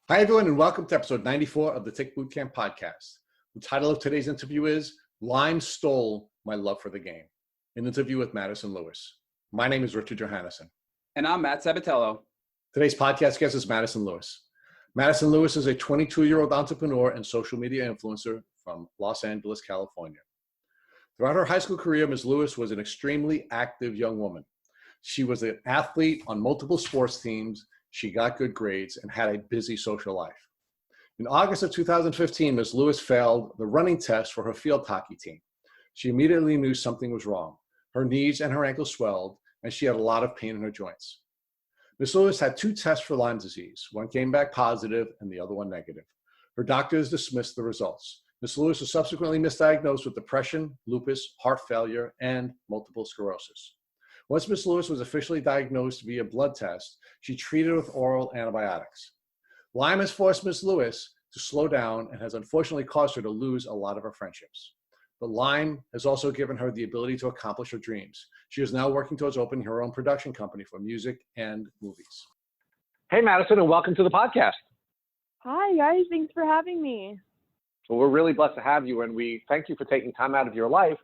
Hi, everyone, and welcome to episode 94 of the Tick Bootcamp podcast. The title of today's interview is Lyme Stole My Love for the Game, an interview with Madison Lewis. My name is Richard Johannesson. And I'm Matt Sabatello. Today's podcast guest is Madison Lewis. Madison Lewis is a 22-year-old entrepreneur and social media influencer from Los Angeles, California. Throughout her high school career, Ms. Lewis was an extremely active young woman. She was an athlete on multiple sports teams. She got good grades and had a busy social life. In August of 2015, Ms. Lewis failed the running test for her field hockey team. She immediately knew something was wrong. Her knees and her ankles swelled, and she had a lot of pain in her joints. Ms. Lewis had two tests for Lyme disease. One came back positive and the other one negative. Her doctors dismissed the results. Ms. Lewis was subsequently misdiagnosed with depression, lupus, heart failure, and multiple sclerosis. Once Ms. Lewis was officially diagnosed via blood test, she treated with oral antibiotics. Lyme has forced Ms. Lewis to slow down and has unfortunately caused her to lose a lot of her friendships. But Lyme has also given her the ability to accomplish her dreams. She is now working towards opening her own production company for music and movies. Hey, Madison, and welcome to the podcast. Hi, guys. Thanks for having me. Well, we're really blessed to have you, and we thank you for taking time out of your life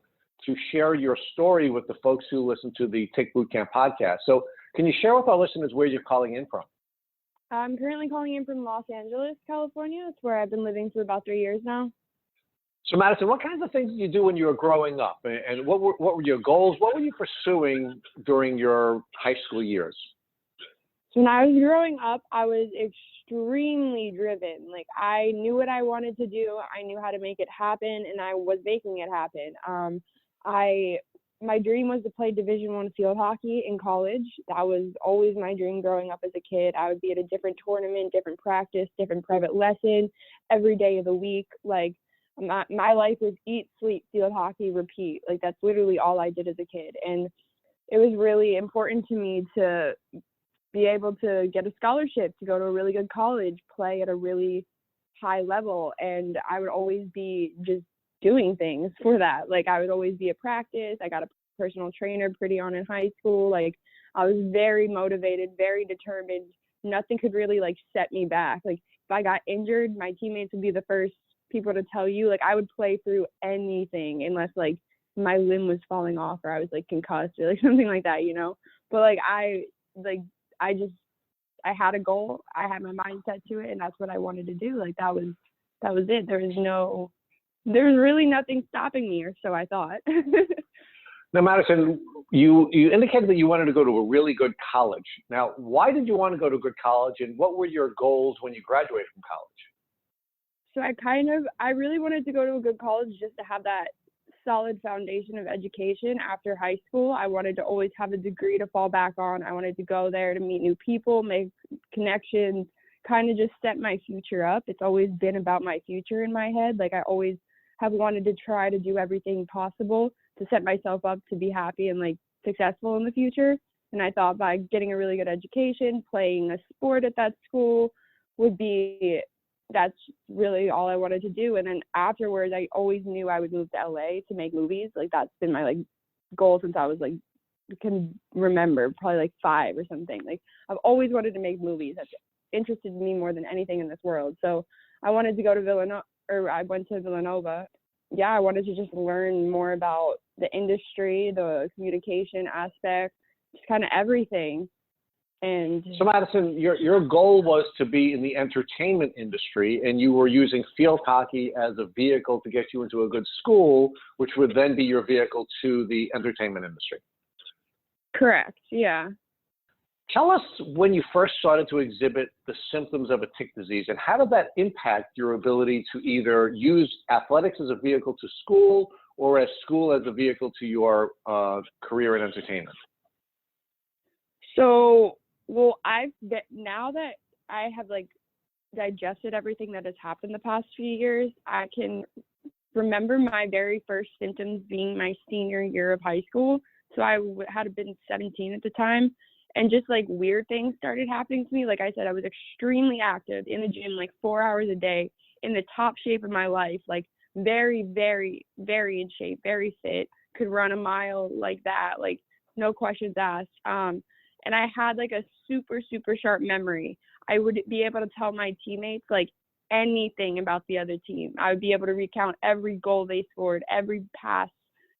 to share your story with the folks who listen to the Tick Bootcamp podcast. So can you share with our listeners where you're calling in from? I'm currently calling in from Los Angeles, California. That's where I've been living for about 3 years now. So, Madison, what kinds of things did you do when you were growing up? And what were your goals? What were you pursuing during your high school years? So when I was growing up, I was extremely driven. Like, I knew what I wanted to do. I knew how to make it happen, and I was making it happen. My dream was to play Division I field hockey in college. That was always my dream growing up as a kid. I would be at a different tournament, different practice, different private lesson every day of the week. Like, my life was eat, sleep, field hockey, repeat. Like, that's literally all I did as a kid. And it was really important to me to be able to get a scholarship, to go to a really good college, play at a really high level. And I would always be just doing things for that. Like, I would always be at practice. I got a personal trainer pretty on in high school. Like, I was very motivated, very determined. Nothing could really set me back. Like, if I got injured, my teammates would be the first people to tell you. Like, I would play through anything unless my limb was falling off or I was concussed or something like that, you know. But I had a goal. I had my mind set to it, and that's what I wanted to do. Like, that was it. There was really nothing stopping me, or so I thought. Now, Madison, you indicated that you wanted to go to a really good college. Now, why did you want to go to a good college, and what were your goals when you graduated from college? So I really wanted to go to a good college just to have that solid foundation of education after high school. I wanted to always have a degree to fall back on. I wanted to go there to meet new people, make connections, kind of just set my future up. It's always been about my future in my head. Like, I always have wanted to try to do everything possible to set myself up to be happy and successful in the future. And I thought by getting a really good education, playing a sport at that school that's really all I wanted to do. And then afterwards, I always knew I would move to LA to make movies. Like, that's been my goal since I was can remember, probably 5 or something. Like, I've always wanted to make movies. That's interested me more than anything in this world. So I wanted to go to Villanova, or I went to Villanova. Yeah, I wanted to just learn more about the industry, the communication aspect, just kind of everything. And so, Madison, your goal was to be in the entertainment industry, and you were using field hockey as a vehicle to get you into a good school, which would then be your vehicle to the entertainment industry. Correct, yeah. Tell us when you first started to exhibit the symptoms of a tick disease, and how did that impact your ability to either use athletics as a vehicle to school or as school as a vehicle to your career in entertainment? So, now that I have digested everything that has happened the past few years, I can remember my very first symptoms being my senior year of high school. So I had been 17 at the time, and just weird things started happening to me. Like I said, I was extremely active in the gym, 4 hours a day, in the top shape of my life, very, very, very in shape, very fit, could run a mile like that, no questions asked. And I had a super, super sharp memory. I would be able to tell my teammates like anything about the other team. I would be able to recount every goal they scored, every pass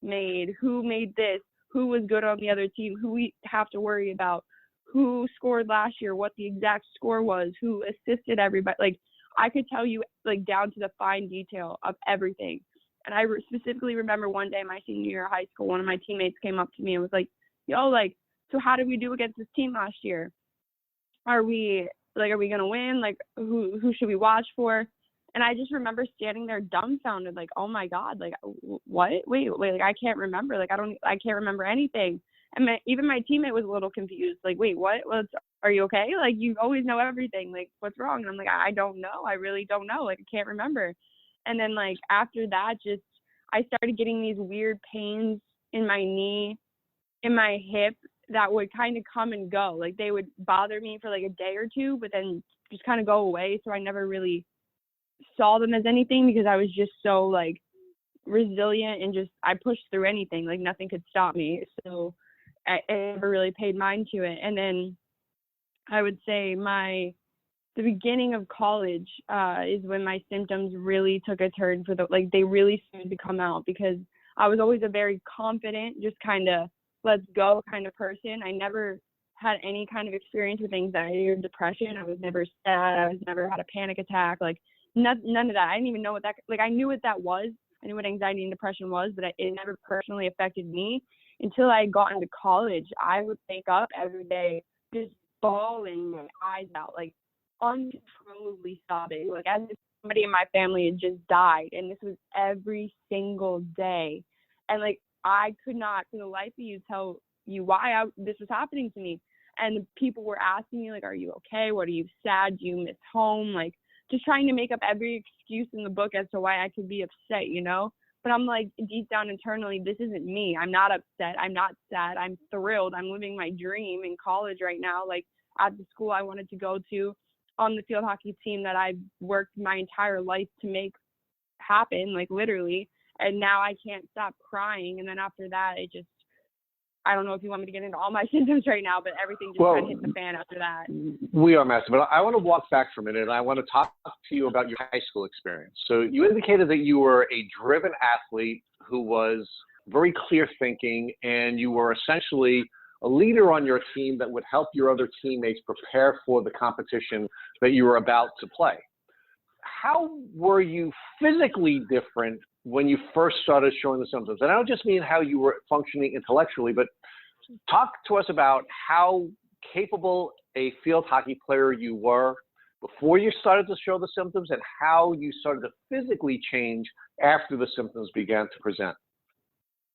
made, who made this, who was good on the other team, who we have to worry about, who scored last year, what the exact score was, who assisted everybody. Like, I could tell you like down to the fine detail of everything. And I specifically remember one day my senior year of high school, one of my teammates came up to me and was like, yo, like, so how did we do against this team last year? Are we going to win? Like, who should we watch for? And I just remember standing there dumbfounded, like, oh my God, like, what? Wait, like, I can't remember. Like, I can't remember anything. And even my teammate was a little confused. Like, wait, what? Are you okay? Like, you always know everything. Like, what's wrong? And I'm like, I don't know. I really don't know. Like, I can't remember. And then, like, after that, just I started getting these weird pains in my knee, in my hip that would kind of come and go. Like, they would bother me for like a day or two, but then just kind of go away. So I never really saw them as anything because I was just so like resilient and just I pushed through anything. Like, nothing could stop me. So I never really paid mind to it. And then I would say the beginning of college is when my symptoms really took a turn they really started to come out, because I was always a very confident, just kind of let's go kind of person. I never had any kind of experience with anxiety or depression. I was never sad. I was never had a panic attack. Like, none of that. I didn't even know what that, like, I knew what that was. I knew what anxiety and depression was, but it never personally affected me until I got into college. I would wake up every day just bawling my eyes out, like uncontrollably sobbing, like as if somebody in my family had just died. And this was every single day. And like, I could not for the life of you tell you why this was happening to me. And people were asking me, like, are you okay? What, are you sad? Do you miss home? Like, just trying to make up every excuse in the book as to why I could be upset, you know? But I'm like, deep down internally, this isn't me. I'm not upset. I'm not sad. I'm thrilled. I'm living my dream in college right now, like at the school I wanted to go to, on the field hockey team that I've worked my entire life to make happen, like literally. And now I can't stop crying. And then after that, I don't know if you want me to get into all my symptoms right now, but everything just kind of hit the fan after that. We are, Madison, but I want to walk back for a minute, and I want to talk to you about your high school experience. So you indicated that you were a driven athlete who was very clear thinking, and you were essentially a leader on your team that would help your other teammates prepare for the competition that you were about to play. How were you physically different when you first started showing the symptoms? And I don't just mean how you were functioning intellectually, but talk to us about how capable a field hockey player you were before you started to show the symptoms, and how you started to physically change after the symptoms began to present.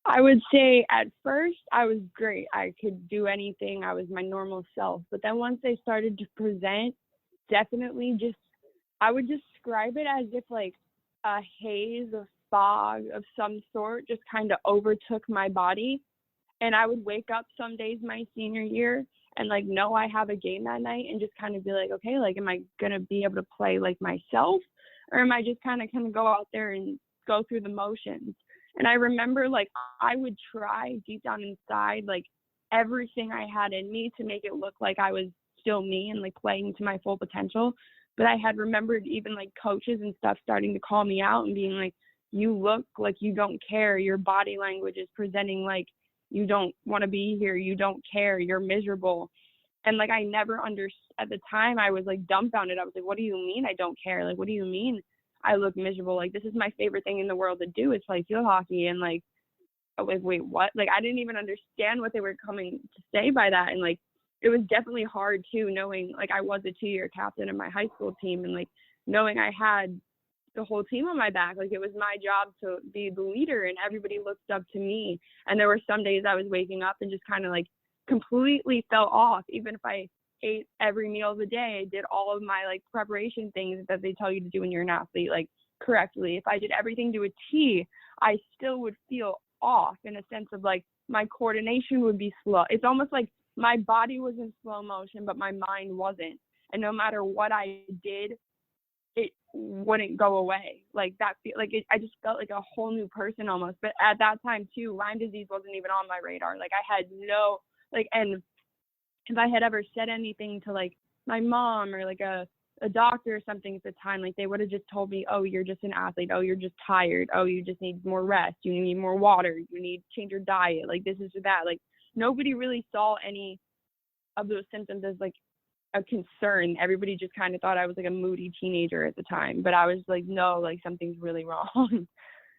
I would say at first I was great. I could do anything. I was my normal self. But then once they started to present, definitely I would describe it as if like a haze or fog of some sort just kind of overtook my body. And I would wake up some days my senior year and like know I have a game that night and just kind of be like, okay, like, am I going to be able to play like myself? Or am I just kind of go out there and go through the motions? And I remember like I would try deep down inside like everything I had in me to make it look like I was still me and like playing to my full potential. But I had remembered even like coaches and stuff starting to call me out and being like, you look like you don't care. Your body language is presenting like you don't want to be here. You don't care. You're miserable. And like I never understood at the time. I was like dumbfounded. I was like, what do you mean I don't care? Like, what do you mean I look miserable? Like, this is my favorite thing in the world to do is play field hockey. And like, I was like, wait, what? Like, I didn't even understand what they were coming to say by that. And like, it was definitely hard too, knowing like I was a 2-year captain of my high school team, and like knowing I had the whole team on my back. Like, it was my job to be the leader and everybody looked up to me. And there were some days I was waking up and just kind of like completely fell off. Even if I ate every meal of the day, I did all of my like preparation things that they tell you to do when you're an athlete, like correctly. If I did everything to a T, I still would feel off in a sense of like my coordination would be slow. It's almost like my body was in slow motion, but my mind wasn't. And no matter what I did, it wouldn't go away. Like that, I just felt like a whole new person almost. But at that time too, Lyme disease wasn't even on my radar. Like I had no, like, and if I had ever said anything to like my mom or like a doctor or something at the time, like they would have just told me, oh, you're just an athlete. Oh, you're just tired. Oh, you just need more rest. You need more water. You need to change your diet. Like this is that. Like nobody really saw any of those symptoms as like a concern. Everybody just kind of thought I was like a moody teenager at the time, but I was like, no, like something's really wrong.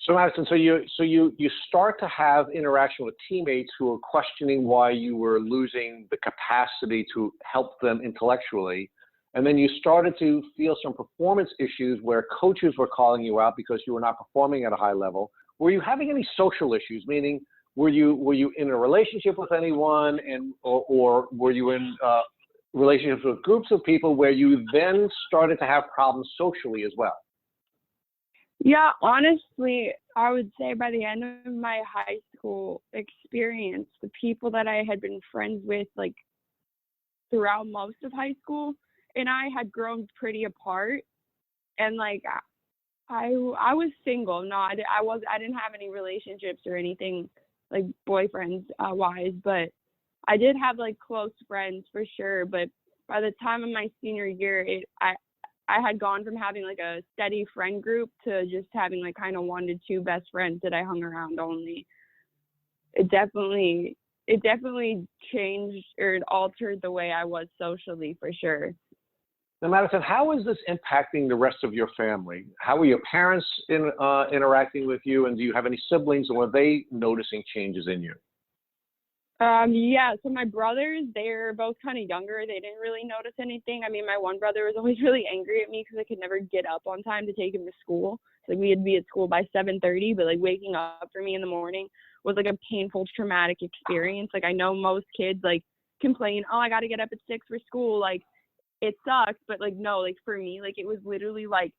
So Madison, so you start to have interaction with teammates who are questioning why you were losing the capacity to help them intellectually. And then you started to feel some performance issues where coaches were calling you out because you were not performing at a high level. Were you having any social issues? Meaning, were you in a relationship with anyone, or were you in relationships with groups of people where you then started to have problems socially as well? Yeah, honestly, I would say by the end of my high school experience, the people that I had been friends with like throughout most of high school and I had grown pretty apart. And like I was single. No, I didn't have any relationships or anything like boyfriends wise, but I did have like close friends for sure. But by the time of my senior year, I had gone from having like a steady friend group to just having like kind of 1 to 2 best friends that I hung around only. It definitely changed or it altered the way I was socially for sure. Now, Madison, how is this impacting the rest of your family? How are your parents interacting with you, and do you have any siblings, or are they noticing changes in you? Yeah, so my brothers, they're both kind of younger. They didn't really notice anything. I mean, my one brother was always really angry at me because I could never get up on time to take him to school. Like we had to be at school by 7:30, but like waking up for me in the morning was like a painful, traumatic experience. Like I know most kids like complain, oh, I got to get up at 6 for school. Like it sucks, but like no, like for me, like it was literally like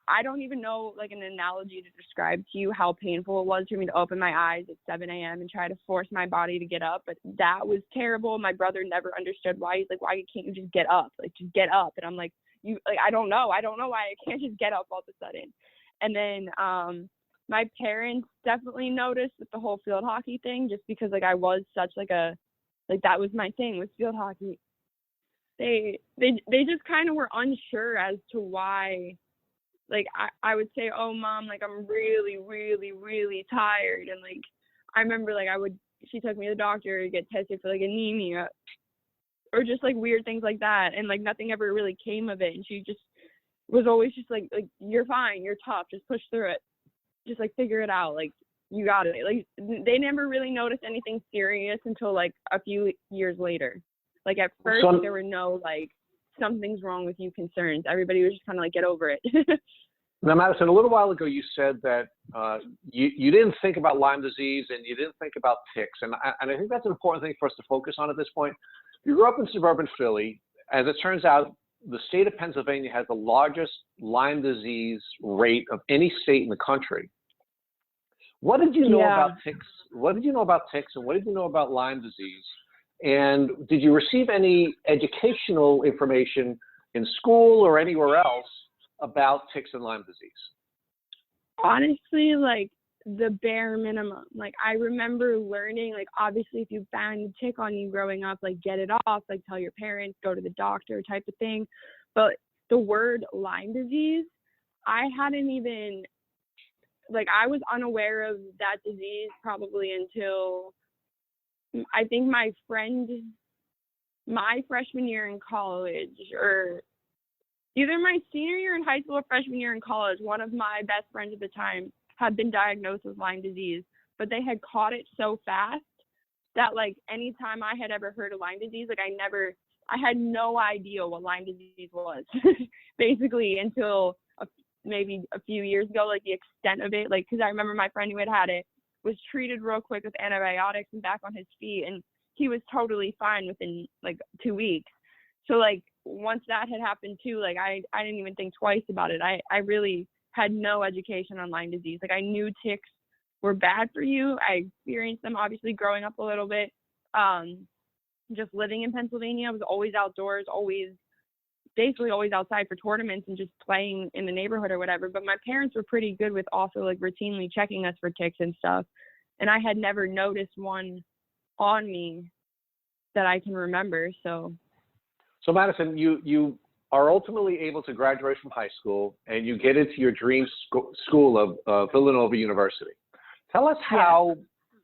I don't even know like an analogy to describe to you how painful it was for me to open my eyes at 7 a.m. and try to force my body to get up. But that was terrible. My brother never understood why. He's like, why can't you just get up? Like, just get up. And I'm like, I don't know. I don't know why I can't just get up all of a sudden. And then my parents definitely noticed with the whole field hockey thing, just because like I was such like that was my thing with field hockey. They just kind of were unsure as to why. Like, I would say, oh, Mom, like, I'm really, really, really tired. And, like, I remember, like, she took me to the doctor to get tested for, like, anemia or just, like, weird things like that. And, like, nothing ever really came of it. And she just was always just, like, you're fine. You're tough. Just push through it. Just, like, figure it out. Like, you got it. Like, they never really noticed anything serious until, like, a few years later. Like, at first, there were no, like, something's wrong with you concerns. Everybody was just kind of like, get over it. Now, Madison, a little while ago, you said that you didn't think about Lyme disease and you didn't think about ticks. And I think that's an important thing for us to focus on at this point. You grew up in suburban Philly. As it turns out, the state of Pennsylvania has the largest Lyme disease rate of any state in the country. What did you know about ticks? What did you know about ticks, and what did you know about Lyme disease? And did you receive any educational information in school or anywhere else about ticks and Lyme disease? Honestly, like the bare minimum. Like I remember learning, like obviously if you found a tick on you growing up, like get it off, like tell your parents, go to the doctor type of thing. But the word Lyme disease, I hadn't even, like I was unaware of that disease probably until I think my freshman year in college, or either my senior year in high school or freshman year in college. One of my best friends at the time had been diagnosed with Lyme disease, but they had caught it so fast that like anytime I had ever heard of Lyme disease, like I had no idea what Lyme disease was basically until maybe a few years ago, like the extent of it. Like, cause I remember my friend who had it was treated real quick with antibiotics and back on his feet, and he was totally fine within like 2 weeks. So like once that had happened too, like I didn't even think twice about it. I really had no education on Lyme disease. Like I knew ticks were bad for you. I experienced them obviously growing up a little bit. Just living in Pennsylvania, I was always outdoors, basically always outside for tournaments and just playing in the neighborhood or whatever. But my parents were pretty good with also like routinely checking us for ticks and stuff. And I had never noticed one on me that I can remember. So So Madison, you are ultimately able to graduate from high school and you get into your dream school of Villanova University. Tell us how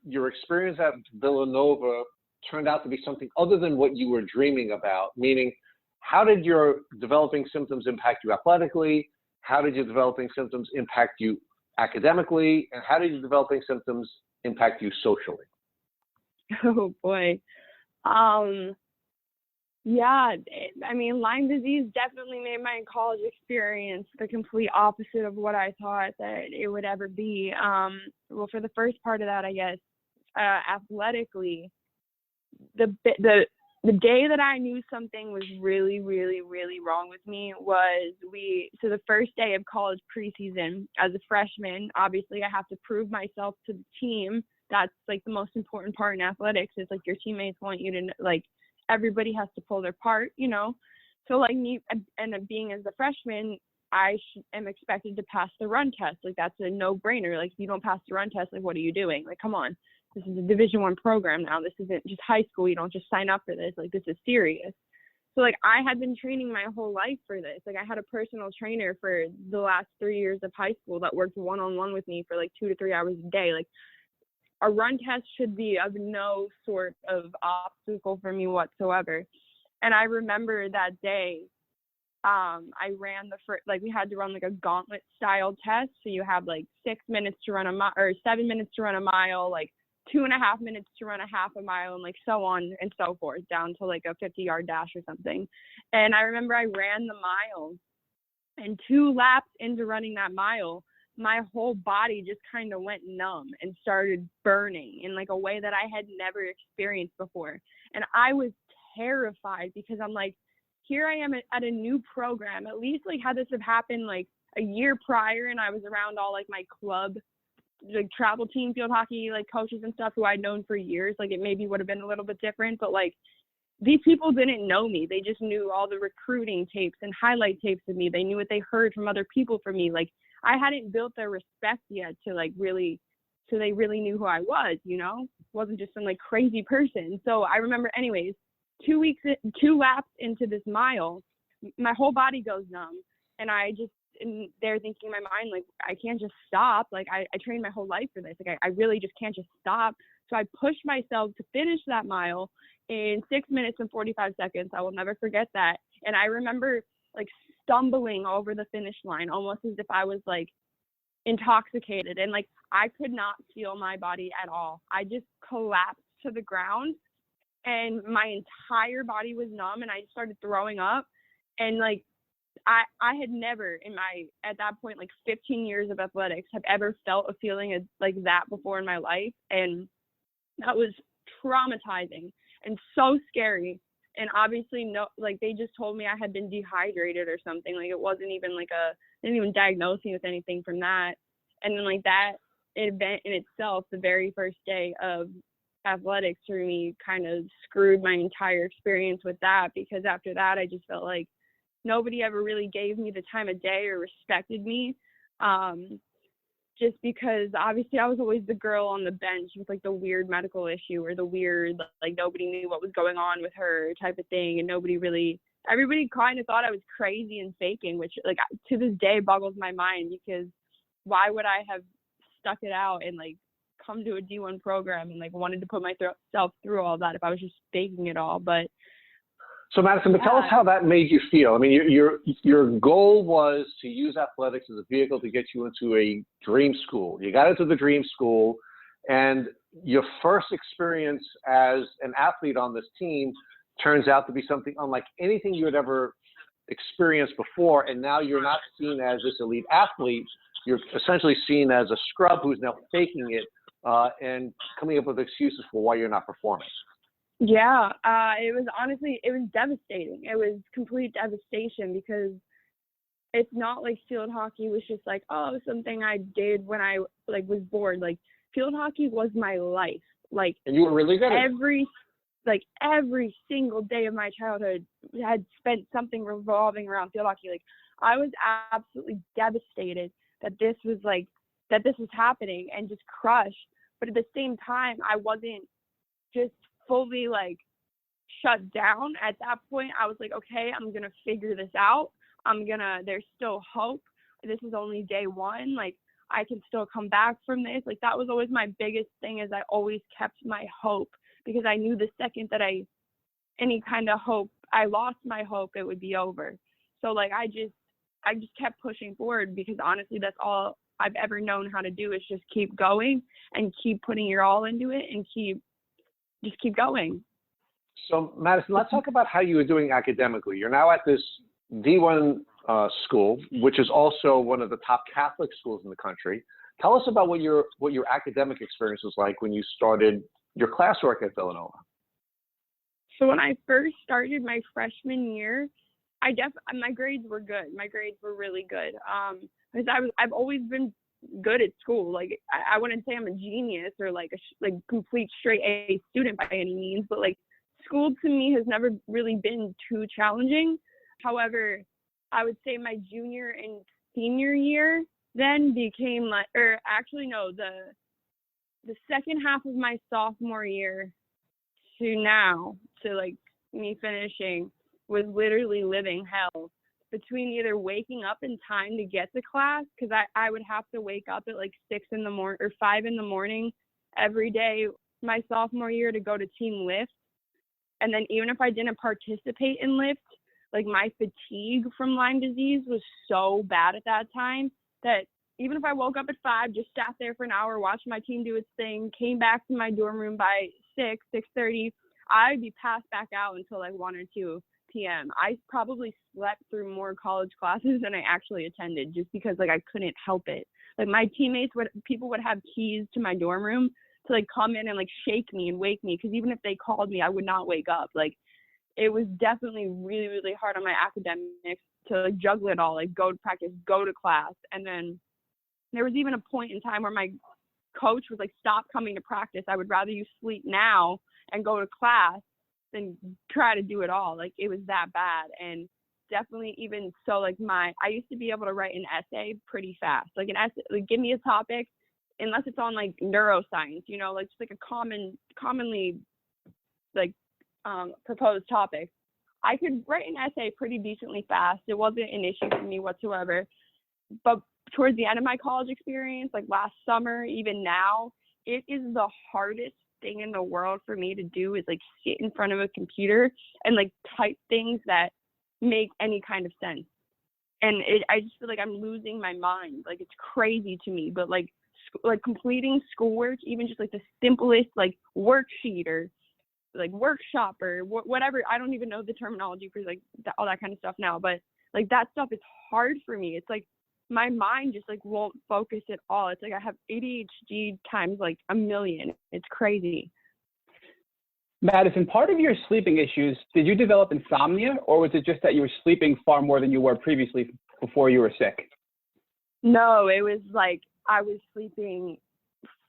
your experience at Villanova turned out to be something other than what you were dreaming about, meaning how did your developing symptoms impact you athletically? How did your developing symptoms impact you academically? And how did your developing symptoms impact you socially? Oh boy. I mean, Lyme disease definitely made my college experience the complete opposite of what I thought that it would ever be. Well, for the first part of that, I guess, athletically, the day that I knew something was really, really, really wrong with me was so the first day of college preseason as a freshman, obviously I have to prove myself to the team. That's like the most important part in athletics is like your teammates want you to like, everybody has to pull their part, you know? So like me and being as a freshman, I am expected to pass the run test. Like that's a no brainer. Like if you don't pass the run test, like what are you doing? Like, come on. This is a Division I program now. This isn't just high school. You don't just sign up for this. Like, this is serious. So, like, I had been training my whole life for this. Like, I had a personal trainer for the last 3 years of high school that worked one-on-one with me for, like, 2 to 3 hours a day. Like, a run test should be of no sort of obstacle for me whatsoever. And I remember that day, I ran we had to run, like, a gauntlet-style test. So you have, like, 6 minutes to run a mile, or 7 minutes to run a mile, like, 2.5 minutes to run a half a mile, and like so on and so forth, down to like a 50-yard dash or something. And I remember I ran the mile, and 2 laps into running that mile, my whole body just kind of went numb and started burning in like a way that I had never experienced before. And I was terrified because I'm like, here I am at a new program. At least like had this have happened like a year prior and I was around all like my club, like travel team field hockey like coaches and stuff who I'd known for years, like it maybe would have been a little bit different, but like these people didn't know me. They just knew all the recruiting tapes and highlight tapes of me. They knew what they heard from other people from me. Like I hadn't built their respect yet to like really, so they really knew who I was, you know, wasn't just some like crazy person. So I remember anyways, 2 laps into this mile, my whole body goes numb, and I just in there thinking in my mind, like, I can't just stop. Like, I trained my whole life for this. Like, I really just can't just stop. So I pushed myself to finish that mile in 6 minutes and 45 seconds. I will never forget that. And I remember, like, stumbling over the finish line almost as if I was, like, intoxicated. And, like, I could not feel my body at all. I just collapsed to the ground, and my entire body was numb, and I started throwing up. And, like, I had never at that point, like 15 years of athletics, have ever felt a feeling like that before in my life. And that was traumatizing and so scary. And obviously, no, like they just told me I had been dehydrated or something. Like it wasn't even like they didn't even diagnose me with anything from that. And then like that event in itself, the very first day of athletics for me kind of screwed my entire experience with that, because after that, I just felt like nobody ever really gave me the time of day or respected me, just because obviously I was always the girl on the bench with like the weird medical issue or the weird, like nobody knew what was going on with her type of thing. And everybody kind of thought I was crazy and faking, which like to this day boggles my mind, because why would I have stuck it out and like come to a D1 program and like wanted to put myself through all that if I was just faking it all? But so Madison, but tell us how that made you feel. I mean, your goal was to use athletics as a vehicle to get you into a dream school. You got into the dream school, and your first experience as an athlete on this team turns out to be something unlike anything you had ever experienced before. And now you're not seen as this elite athlete. You're essentially seen as a scrub who's now faking it and coming up with excuses for why you're not performing. Yeah, it was devastating. It was complete devastation, because it's not like field hockey was just like, oh, something I did when I like was bored. Like field hockey was my life. Like, and you were really good at it. Every single day of my childhood had spent something revolving around field hockey. Like I was absolutely devastated that this was happening and just crushed. But at the same time, I wasn't just fully like shut down. At that point, I was like, okay, I'm going to figure this out. There's still hope. This is only day one. Like, I can still come back from this. Like, that was always my biggest thing, is I always kept my hope, because I knew the second that any kind of hope, I lost my hope, it would be over. So like, I just kept pushing forward, because honestly, that's all I've ever known how to do, is just keep going and keep putting your all into it and just keep going. So Madison, let's talk about how you were doing academically. You're now at this D1 school, which is also one of the top Catholic schools in the country. Tell us about what your academic experience was like when you started your classwork at Villanova. So when I first started my freshman year, my grades were good. My grades were really good. Because I've always been good at school. Like, I wouldn't say I'm a genius or like a complete straight A student by any means, but like, school to me has never really been too challenging. However, I would say my junior and senior year then became like, or actually no, the second half of my sophomore year to now, to like me finishing, was literally living hell, between either waking up in time to get to class, because I would have to wake up at like 6 in the morning or 5 in the morning every day my sophomore year to go to team lift. And then even if I didn't participate in lift, like, my fatigue from Lyme disease was so bad at that time that even if I woke up at 5, just sat there for an hour, watched my team do its thing, came back to my dorm room by 6:30, I'd be passed back out until like 1 or 2 p.m. I probably slept through more college classes than I actually attended, just because like I couldn't help it. Like, my teammates people would have keys to my dorm room to like come in and like shake me and wake me, because even if they called me, I would not wake up. Like, it was definitely really, really hard on my academics to like juggle it all, like go to practice, go to class. And then there was even a point in time where my coach was like, stop coming to practice. I would rather you sleep now and go to class than try to do it all. Like, it was that bad. And definitely, even so, like, I used to be able to write an essay pretty fast. Like, an essay, like, give me a topic, unless it's on like neuroscience, you know, like just like a commonly like proposed topic, I could write an essay pretty decently fast. It wasn't an issue for me whatsoever. But towards the end of my college experience, like last summer, even now, it is the hardest thing in the world for me to do, is like sit in front of a computer and like type things that make any kind of sense. And I just feel like I'm losing my mind. Like, it's crazy to me, but like completing schoolwork, even just like the simplest like worksheet or like workshop or whatever, I don't even know the terminology for like all that kind of stuff now, but like that stuff is hard for me. It's like my mind just like won't focus at all. It's like I have ADHD times like a million. It's crazy. Madison, part of your sleeping issues, did you develop insomnia, or was it just that you were sleeping far more than you were previously before you were sick? No, it was like I was sleeping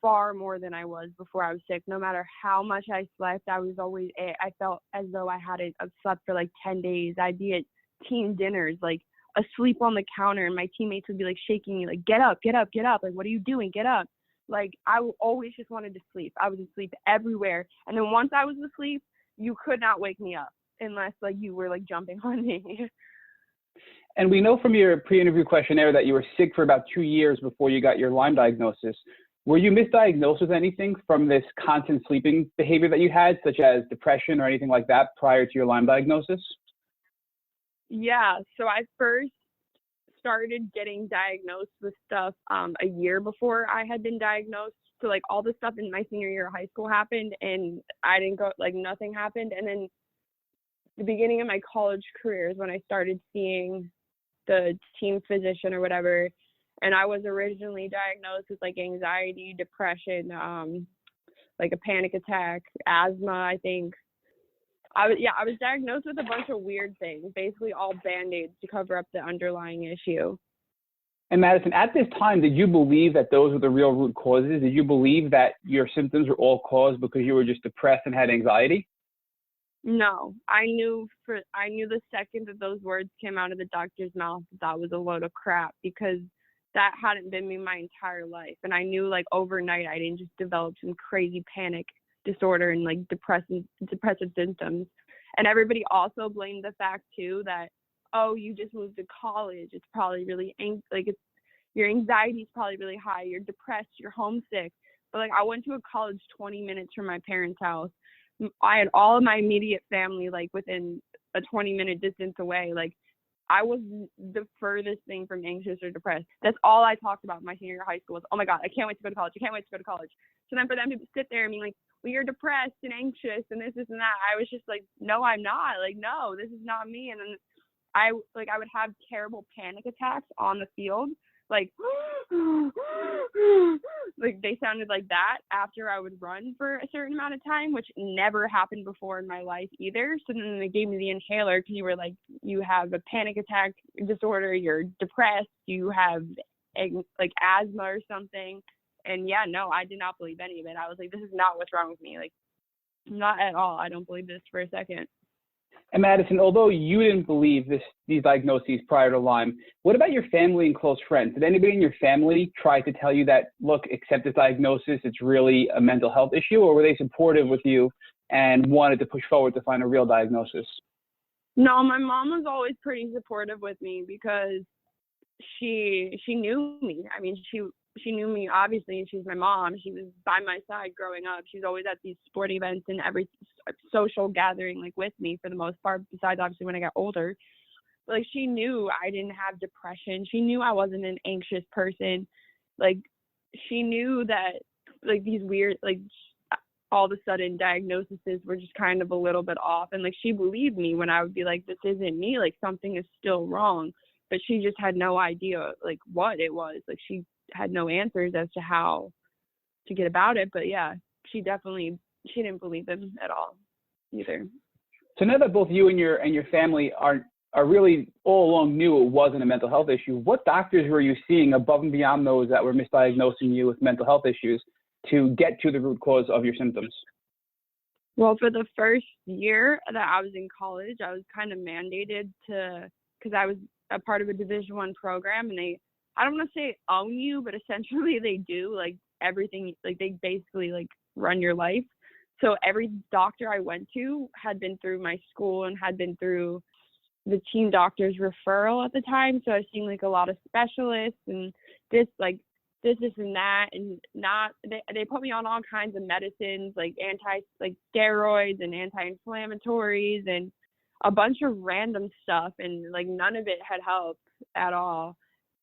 far more than I was before I was sick. No matter how much I slept, I felt as though I hadn't slept for like 10 days. I'd be at team dinners, like asleep on the counter, and my teammates would be like shaking me, like, get up, get up, get up. Like, what are you doing? Get up. Like, I always just wanted to sleep. I was asleep everywhere. And then once I was asleep, you could not wake me up unless like you were like jumping on me. And we know from your pre-interview questionnaire that you were sick for about 2 years before you got your Lyme diagnosis. Were you misdiagnosed with anything from this constant sleeping behavior that you had, such as depression or anything like that prior to your Lyme diagnosis? Yeah, so I first started getting diagnosed with stuff a year before I had been diagnosed. So like all the stuff in my senior year of high school happened, and I didn't go, like nothing happened. And then the beginning of my college career is when I started seeing the team physician or whatever. And I was originally diagnosed with like anxiety, depression, like a panic attack, asthma, I think. I was diagnosed with a bunch of weird things, basically all Band-Aids to cover up the underlying issue. And Madison, at this time, did you believe that those were the real root causes? Did you believe that your symptoms were all caused because you were just depressed and had anxiety? No, I knew the second that those words came out of the doctor's mouth that was a load of crap, because that hadn't been me my entire life. And I knew like overnight I didn't just develop some crazy panic disorder and like depressive symptoms. And everybody also blamed the fact too that, oh, you just moved to college. It's probably really your anxiety is probably really high. You're depressed. You're homesick. But like I went to a college 20 minutes from my parents' house. I had all of my immediate family like within a 20-minute distance away. Like I was the furthest thing from anxious or depressed. That's all I talked about my senior year of high school was, oh my God, I can't wait to go to college. I can't wait to go to college. So then for them to sit there and be like, well, you're depressed and anxious and this and that, I was just like, no, I'm not. Like, no, this is not me. And then I would have terrible panic attacks on the field. Like, like they sounded like that after I would run for a certain amount of time, which never happened before in my life either. So then they gave me the inhaler because you were like, you have a panic attack disorder, you're depressed, you have like asthma or something. And yeah, no, I did not believe any of it. I was like, this is not what's wrong with me. Like, not at all. I don't believe this for a second. And Madison, although you didn't believe these diagnoses prior to Lyme, what about your family and close friends? Did anybody in your family try to tell you that, look, accept this diagnosis, it's really a mental health issue, or were they supportive with you and wanted to push forward to find a real diagnosis? No, my mom was always pretty supportive with me because she knew me. I mean, she knew me, obviously, and she's my mom. She was by my side growing up. She was always at these sport events and every social gathering, like, with me for the most part, besides, obviously, when I got older. But, like, she knew I didn't have depression. She knew I wasn't an anxious person. Like, she knew that, like, these weird, like, all of a sudden diagnoses were just kind of a little bit off. And, like, she believed me when I would be like, this isn't me. Like, something is still wrong. But she just had no idea, like, what it was. Like, she had no answers as to how to get about it. But yeah, she didn't believe him at all either. So now that both you and your family are really all along knew it wasn't a mental health issue, what doctors were you seeing above and beyond those that were misdiagnosing you with mental health issues to get to the root cause of your symptoms? Well, for the first year that I was in college, I was kind of mandated to, because I was a part of a Division I program, and I don't want to say own you, but essentially they do, like, everything, like, they basically, like, run your life. So every doctor I went to had been through my school and had been through the team doctor's referral at the time. So I was seeing, like, a lot of specialists and this and that, and they put me on all kinds of medicines, like steroids and anti-inflammatories and a bunch of random stuff, and, like, none of it had helped at all.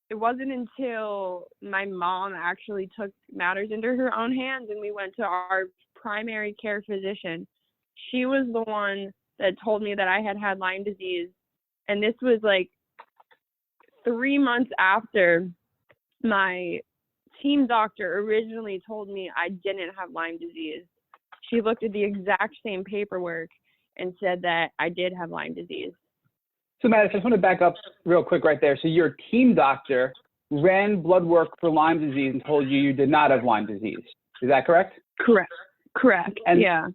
It wasn't until my mom actually took matters into her own hands and we went to our primary care physician. She was the one that told me that I had Lyme disease. And this was like 3 months after my team doctor originally told me I didn't have Lyme disease. She looked at the exact same paperwork and said that I did have Lyme disease. So, Madison, I just want to back up real quick right there. So your team doctor ran blood work for Lyme disease and told you did not have Lyme disease. Is that correct? Correct. And, yeah.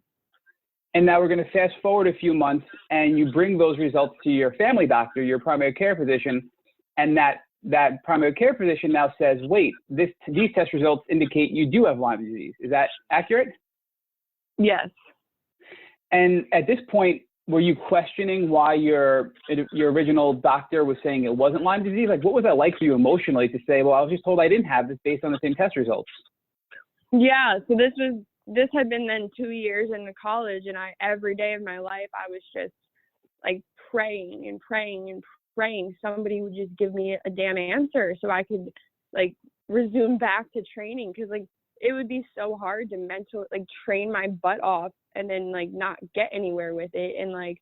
And now we're going to fast forward a few months, and you bring those results to your family doctor, your primary care physician, and that primary care physician now says, wait, these test results indicate you do have Lyme disease. Is that accurate? Yes. And at this point, were you questioning why your original doctor was saying it wasn't Lyme disease? Like, what was that like for you emotionally to say, well, I was just told I didn't have this based on the same test results? Yeah, so this had been then 2 years into college, and every day of my life, I was just, like, praying and praying and praying somebody would just give me a damn answer so I could, like, resume back to training, because, like, it would be so hard to mentally, like, train my butt off and then, like, not get anywhere with it, and, like,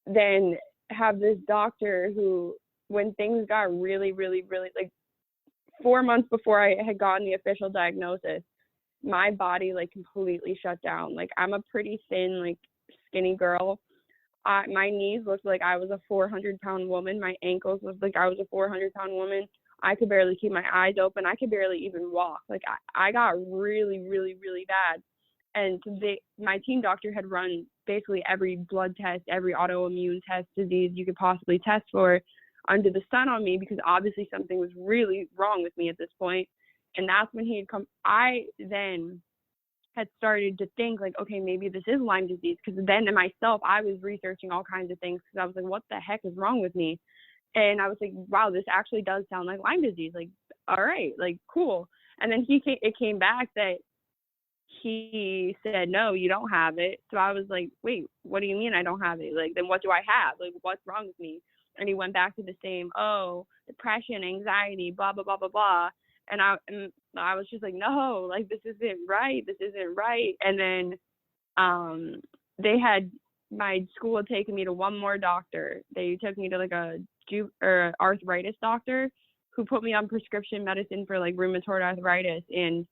then have this doctor who, when things got really, really, really, like, 4 months before I had gotten the official diagnosis, my body, like, completely shut down. Like, I'm a pretty thin, like, skinny girl. My knees looked like I was a 400-pound woman. My ankles looked like I was a 400-pound woman. I could barely keep my eyes open. I could barely even walk. Like, I got really, really, really bad. And my team doctor had run basically every blood test, every autoimmune test disease you could possibly test for under the sun on me, because obviously something was really wrong with me at this point. And that's when he had come. I then had started to think like, okay, maybe this is Lyme disease. Because then in myself, I was researching all kinds of things because I was like, what the heck is wrong with me? And I was like, wow, this actually does sound like Lyme disease. Like, all right, like, cool. And then it came back that he said, no, you don't have it. So I was like, wait, what do you mean I don't have it? Like, then what do I have? Like, what's wrong with me? And he went back to the same, depression, anxiety, blah, blah, blah, blah, blah. And I was just like, no, like, this isn't right. This isn't right. And then my school had taken me to one more doctor. They took me to like a arthritis doctor who put me on prescription medicine for like rheumatoid arthritis. And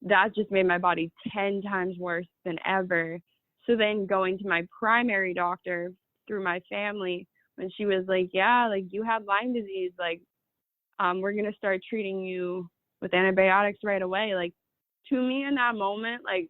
that just made my body 10 times worse than ever. So then going to my primary doctor through my family, when she was like, yeah, like you have Lyme disease, like, we're going to start treating you with antibiotics right away. Like, to me in that moment, like,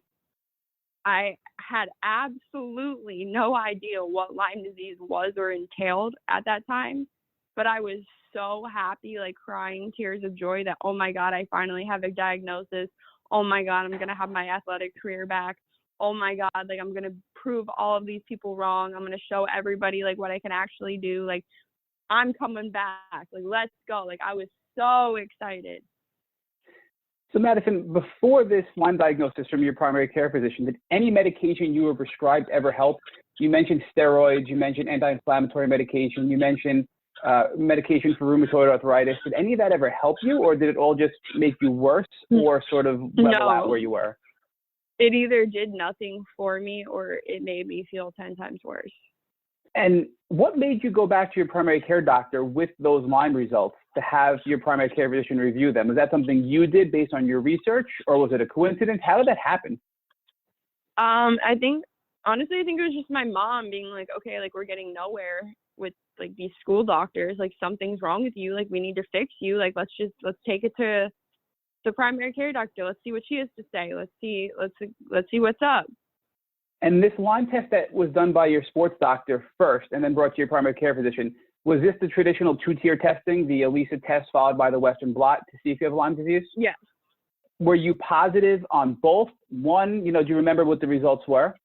I had absolutely no idea what Lyme disease was or entailed at that time, but I was so happy, like crying tears of joy that, oh my God, I finally have a diagnosis. Oh my God, I'm going to have my athletic career back. Oh my God, like I'm going to prove all of these people wrong. I'm going to show everybody like what I can actually do. Like, I'm coming back. Like, let's go. Like, I was so excited. So Madison, before this Lyme diagnosis from your primary care physician, did any medication you were prescribed ever help? You mentioned steroids, you mentioned anti-inflammatory medication, you mentioned medication for rheumatoid arthritis. Did any of that ever help you, or did it all just make you worse or sort of level out where you were? It either did nothing for me or it made me feel 10 times worse. And what made you go back to your primary care doctor with those Lyme results to have your primary care physician review them? Was that something you did based on your research, or was it a coincidence? How did that happen? Honestly, I think it was just my mom being like, okay, like we're getting nowhere with like these school doctors, like something's wrong with you, like we need to fix you, like let's take it to the primary care doctor. Let's see what she has to say. Let's see what's up. And this Lyme test that was done by your sports doctor first and then brought to your primary care physician, was this the traditional two-tier testing, the ELISA test followed by the Western blot to see if you have Lyme disease? Yes. Were you positive on both? One, do you remember what the results were?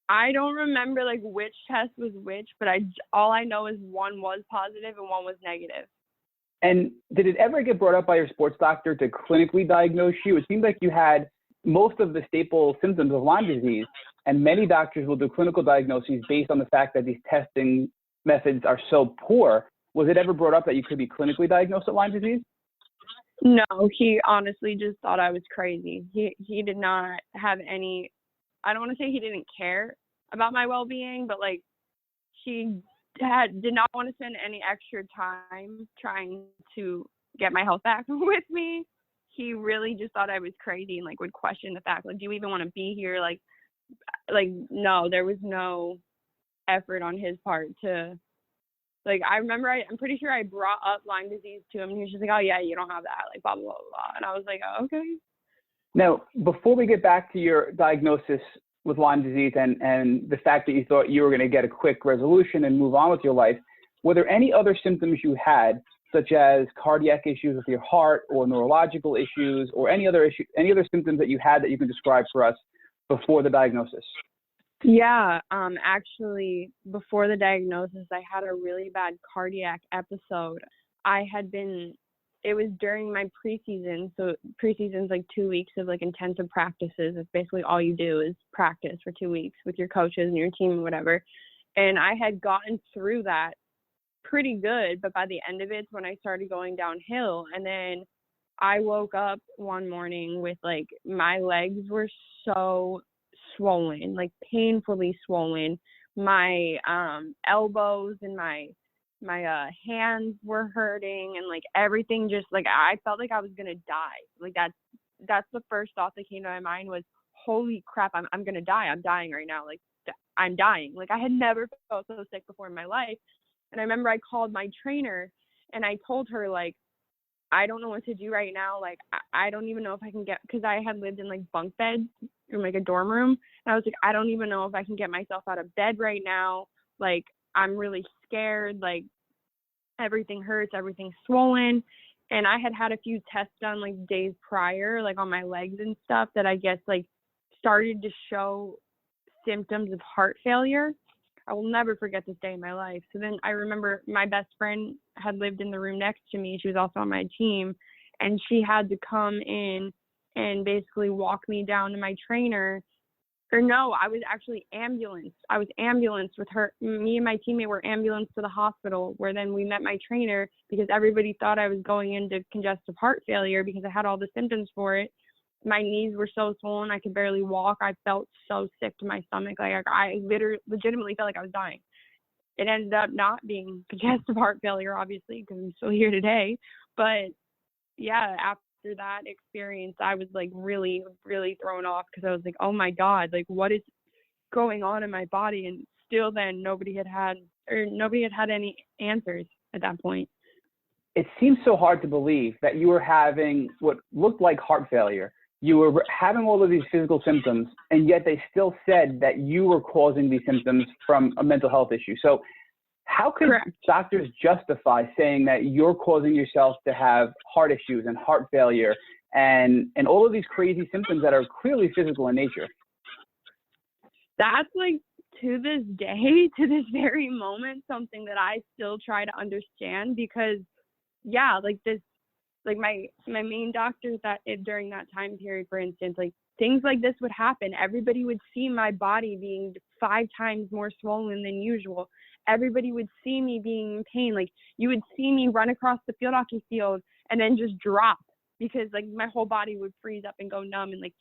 I don't remember like which test was which, but all I know is one was positive and one was negative. And did it ever get brought up by your sports doctor to clinically diagnose you? It seemed like you had most of the staple symptoms of Lyme disease, and many doctors will do clinical diagnoses based on the fact that these testing methods are so poor. Was it ever brought up that you could be clinically diagnosed with Lyme disease? No, he honestly just thought I was crazy. He did not have any, I don't want to say he didn't care about my well-being, but like he did not want to spend any extra time trying to get my health back with me. He really just thought I was crazy and like would question the fact, like, do you even want to be here? Like no, there was no effort on his part to, like, I remember I'm pretty sure I brought up Lyme disease to him and he was just like, oh yeah, you don't have that, like blah, blah, blah, blah. And I was like, oh, okay. Now, before we get back to your diagnosis with Lyme disease and the fact that you thought you were going to get a quick resolution and move on with your life, were there any other symptoms you had, such as cardiac issues with your heart or neurological issues or any other symptoms that you had that you can describe for us before the diagnosis? Yeah, actually, before the diagnosis, I had a really bad cardiac episode. It was during my preseason. So preseason's like 2 weeks of like intensive practices. It's basically all you do is practice for 2 weeks with your coaches and your team and whatever. And I had gotten through that pretty good, but by the end of it, when I started going downhill, and then I woke up one morning with like my legs were so swollen, like painfully swollen. My elbows and my hands were hurting, and like everything just like I felt like I was gonna die. Like that's the first thought that came to my mind was, holy crap, I'm gonna die. I'm dying right now. Like I'm dying. Like I had never felt so sick before in my life. And I remember I called my trainer and I told her, like, I don't know what to do right now. Like, I don't even know if I can because I had lived in like bunk beds in like a dorm room. And I was like, I don't even know if I can get myself out of bed right now. Like, I'm really scared. Like, everything hurts, everything's swollen. And I had a few tests done like days prior, like on my legs and stuff, that I guess like started to show symptoms of heart failure. I will never forget this day in my life. So then I remember my best friend had lived in the room next to me. She was also on my team, and she had to come in and basically walk me down to my trainer. Or no, I was actually ambulanced. I was ambulanced with her. Me and my teammate were ambulanced to the hospital, where then we met my trainer because everybody thought I was going into congestive heart failure because I had all the symptoms for it. My knees were so swollen, I could barely walk. I felt so sick to my stomach. Like I legitimately felt like I was dying. It ended up not being congestive heart failure, obviously, because I'm still here today. But yeah, after that experience, I was like really, really thrown off because I was like, oh my God, like what is going on in my body? And still then nobody had had any answers at that point. It seems so hard to believe that you were having what looked like heart failure. You were having all of these physical symptoms, and yet they still said that you were causing these symptoms from a mental health issue. So how could Correct. doctors justify saying that you're causing yourself to have heart issues and heart failure and all of these crazy symptoms that are clearly physical in nature? That's like, to this day, to this very moment, something that I still try to understand because, yeah, like this, like my main doctors that during that time period, for instance, like things like this would happen. Everybody would see my body being 5 times more swollen than usual. Everybody would see me being in pain. Like you would see me run across the field hockey field and then just drop because like my whole body would freeze up and go numb. And like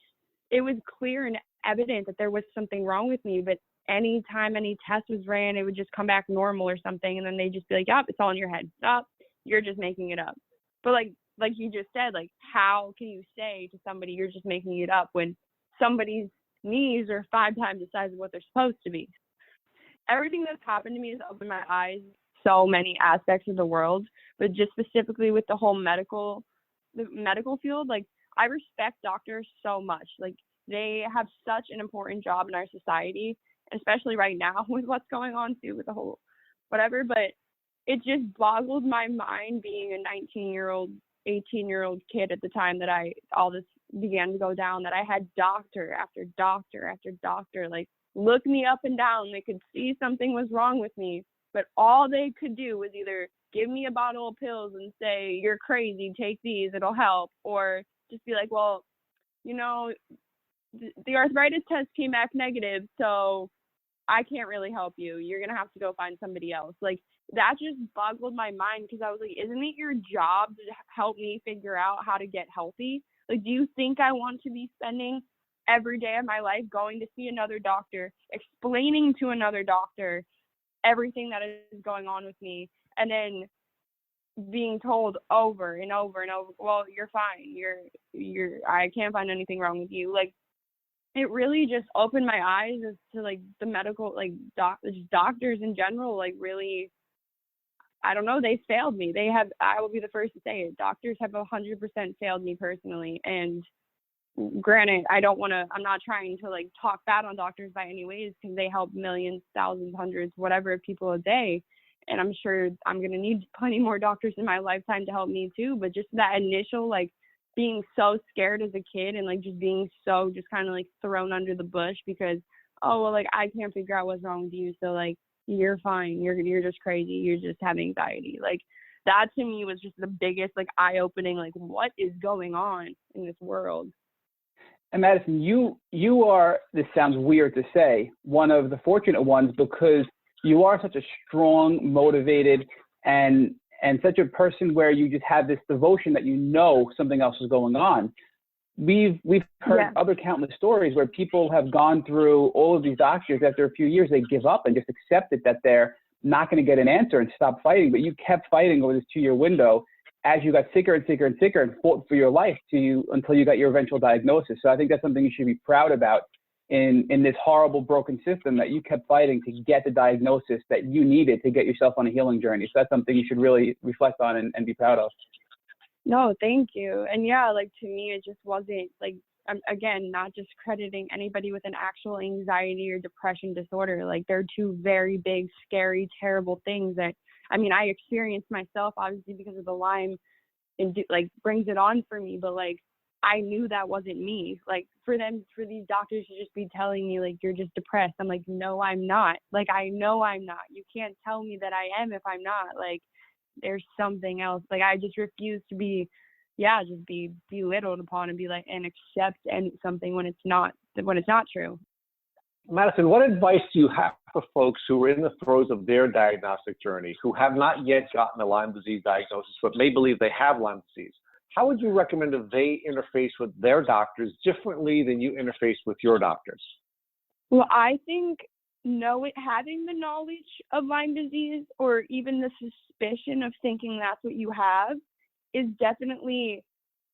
it was clear and evident that there was something wrong with me. But anytime any test was ran, it would just come back normal or something. And then they'd just be like, "Yep, it's all in your head. Yep, you're just making it up." But like you just said, like how can you say to somebody you're just making it up when somebody's knees are 5 times the size of what they're supposed to be? Everything that's happened to me has opened my eyes so many aspects of the world, but just specifically with the medical field, like I respect doctors so much. Like they have such an important job in our society, especially right now with what's going on too with the whole whatever. But it just boggled my mind being a 19-year-old, 18-year-old kid at the time that all this began to go down, that I had doctor after doctor after doctor, like look me up and down. They could see something was wrong with me, but all they could do was either give me a bottle of pills and say, "You're crazy, take these, it'll help," or just be like, "Well, you know, the arthritis test came back negative, so I can't really help you. You're going to have to go find somebody else." Like that just boggled my mind because I was like, isn't it your job to help me figure out how to get healthy? Like, do you think I want to be spending every day of my life going to see another doctor, explaining to another doctor everything that is going on with me, and then being told over and over and over, "Well, you're fine. I can't find anything wrong with you." Like, it really just opened my eyes as to like the medical, like doctors in general, like really, I don't know, they failed me. I will be the first to say it. Doctors have 100% failed me personally. And granted, I'm not trying to like talk bad on doctors by any ways because they help millions, thousands, hundreds, whatever people a day. And I'm sure I'm going to need plenty more doctors in my lifetime to help me too. But just that initial, like being so scared as a kid and like just being so just kind of like thrown under the bush because, oh, well, like I can't figure out what's wrong with you. So like, you're fine. You're just crazy. You just have anxiety. Like that to me was just the biggest like eye-opening, like what is going on in this world? And Madison, you are, this sounds weird to say, one of the fortunate ones because you are such a strong, motivated, and such a person where you just have this devotion that you know something else is going on. We've heard other countless stories where people have gone through all of these doctors. After a few years, they give up and just accepted that they're not going to get an answer and stop fighting. But you kept fighting over this 2-year window as you got sicker and sicker and sicker and fought for your life until you got your eventual diagnosis. So I think that's something you should be proud about in this horrible, broken system, that you kept fighting to get the diagnosis that you needed to get yourself on a healing journey. So that's something you should really reflect on and be proud of. No, thank you. And yeah, like to me, it just wasn't like, again, not just crediting anybody with an actual anxiety or depression disorder. Like they're 2 very big, scary, terrible things that, I mean, I experienced myself, obviously because of the Lyme, and like brings it on for me. But like I knew that wasn't me. Like for these doctors to just be telling me like, you're just depressed. I'm like, no, I'm not. Like, I know I'm not. You can't tell me that I am if I'm not. Like, there's something else. Like, I just refuse to be, just be belittled upon and be like, and accept something when it's not true. Madison, what advice do you have for folks who are in the throes of their diagnostic journey, who have not yet gotten a Lyme disease diagnosis, but may believe they have Lyme disease? How would you recommend that they interface with their doctors differently than you interface with your doctors? Well, I think having the knowledge of Lyme disease, or even the suspicion of thinking that's what you have, is definitely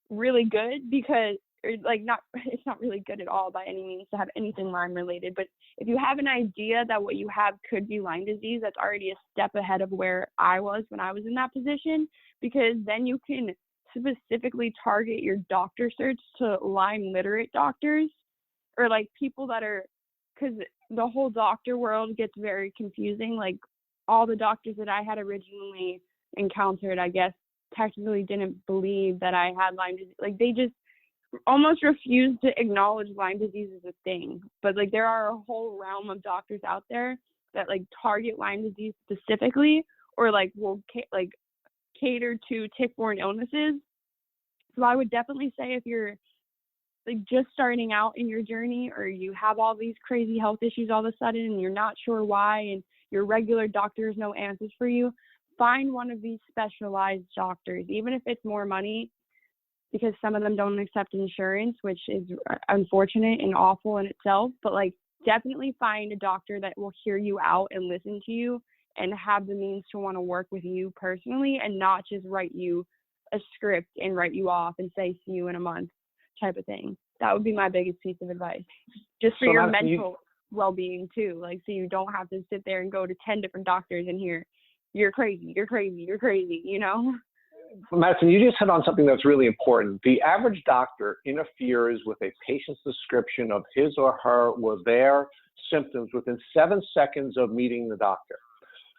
really good, because it's not really good at all by any means to have anything Lyme related, but if you have an idea that what you have could be Lyme disease, that's already a step ahead of where I was when I was in that position, because then you can specifically target your doctor search to Lyme literate doctors, or like people that are, because the whole doctor world gets very confusing. Like all the doctors that I had originally encountered, I guess, technically didn't believe that I had Lyme disease. Like they just almost refused to acknowledge Lyme disease as a thing. But like there are a whole realm of doctors out there that like target Lyme disease specifically, or like will cater to tick-borne illnesses. So I would definitely say if you're like just starting out in your journey, or you have all these crazy health issues all of a sudden and you're not sure why, and your regular doctor has no answers for you, find one of these specialized doctors, even if it's more money, because some of them don't accept insurance, which is unfortunate and awful in itself. But like definitely find a doctor that will hear you out and listen to you and have the means to want to work with you personally, and not just write you a script and write you off and say, see you in a month type of thing. That would be my biggest piece of advice, just for your mental well-being too. Like, so you don't have to sit there and go to 10 different doctors and hear, you're crazy, you're crazy, you're crazy, you know? Madison, you just hit on something that's really important. The average doctor interferes with a patient's description of his or her or their symptoms within 7 seconds of meeting the doctor.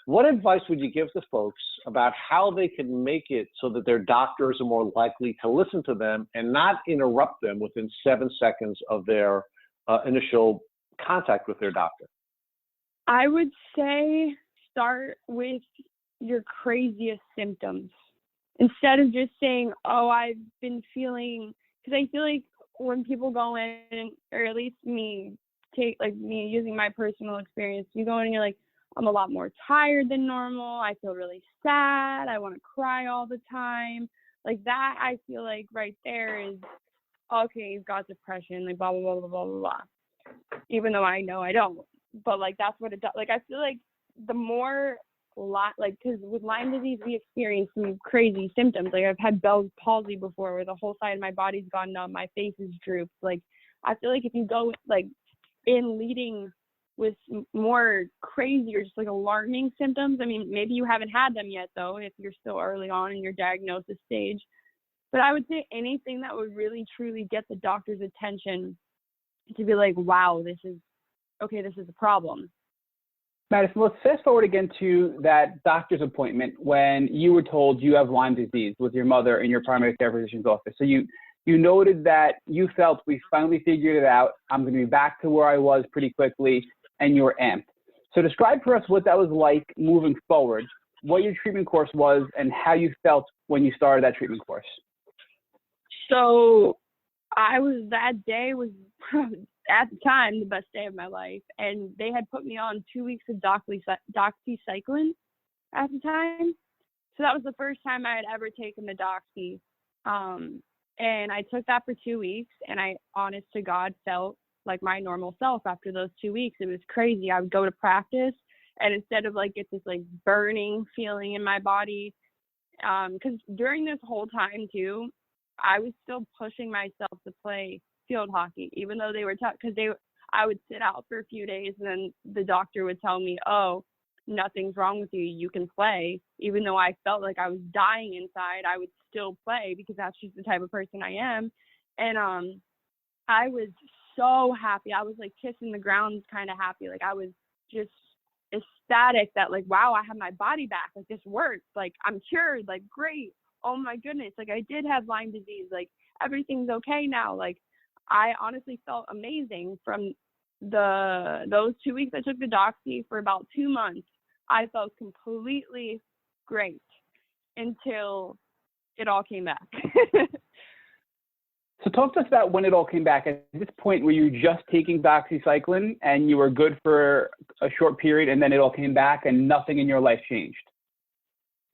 What advice would you give to folks about how they can make it so that their doctors are more likely to listen to them and not interrupt them within 7 seconds of their initial contact with their doctor? I would say start with your craziest symptoms. Instead of just saying, oh, I've been feeling, because I feel like when people go in, or at least me using my personal experience, you go in and you're like, I'm a lot more tired than normal. I feel really sad. I want to cry all the time. Like that, I feel like right there is, okay, you've got depression, like blah, blah, blah, blah, blah, blah, blah. Even though I know I don't. But like, that's what it does. Like, I feel like the more, because with Lyme disease, we experience some crazy symptoms. Like I've had Bell's palsy before, where the whole side of my body's gone numb. My face is drooped. Like, I feel like if you go like in leading with more crazy or just like alarming symptoms. I mean, maybe you haven't had them yet though, if you're still early on in your diagnosis stage. But I would say anything that would really truly get the doctor's attention to be like, wow, this is a problem. Madison, let's fast forward again to that doctor's appointment when you were told you have Lyme disease with your mother in your primary care physician's office. So you noted that you felt, we finally figured it out. I'm going to be back to where I was pretty quickly, and you were amped. So describe for us what that was like moving forward, what your treatment course was, and how you felt when you started that treatment course. So that day was at the time the best day of my life, and they had put me on 2 weeks of doxycycline at the time. So that was the first time I had ever taken the doxy. And I took that for 2 weeks, and I, honest to God, felt like my normal self after those 2 weeks. It was crazy. I would go to practice, and instead of like get this like burning feeling in my body, because during this whole time too, I was still pushing myself to play field hockey, even though they were because I would sit out for a few days, and then the doctor would tell me, oh, nothing's wrong with you, you can play. Even though I felt like I was dying inside, I would still play because that's just the type of person I am. And I was so happy. I was like kissing the ground kind of happy. Like I was just ecstatic that like, wow, I have my body back. Like this worked. Like I'm cured. Like great. oh my goodness, like I did have Lyme disease. Like everything's okay now. Like I honestly felt amazing from those 2 weeks I took the doxy. For about 2 months. I felt completely great until it all came back. So talk to us about when it all came back. At this point, were you just taking doxycycline and you were good for a short period and then it all came back and nothing in your life changed?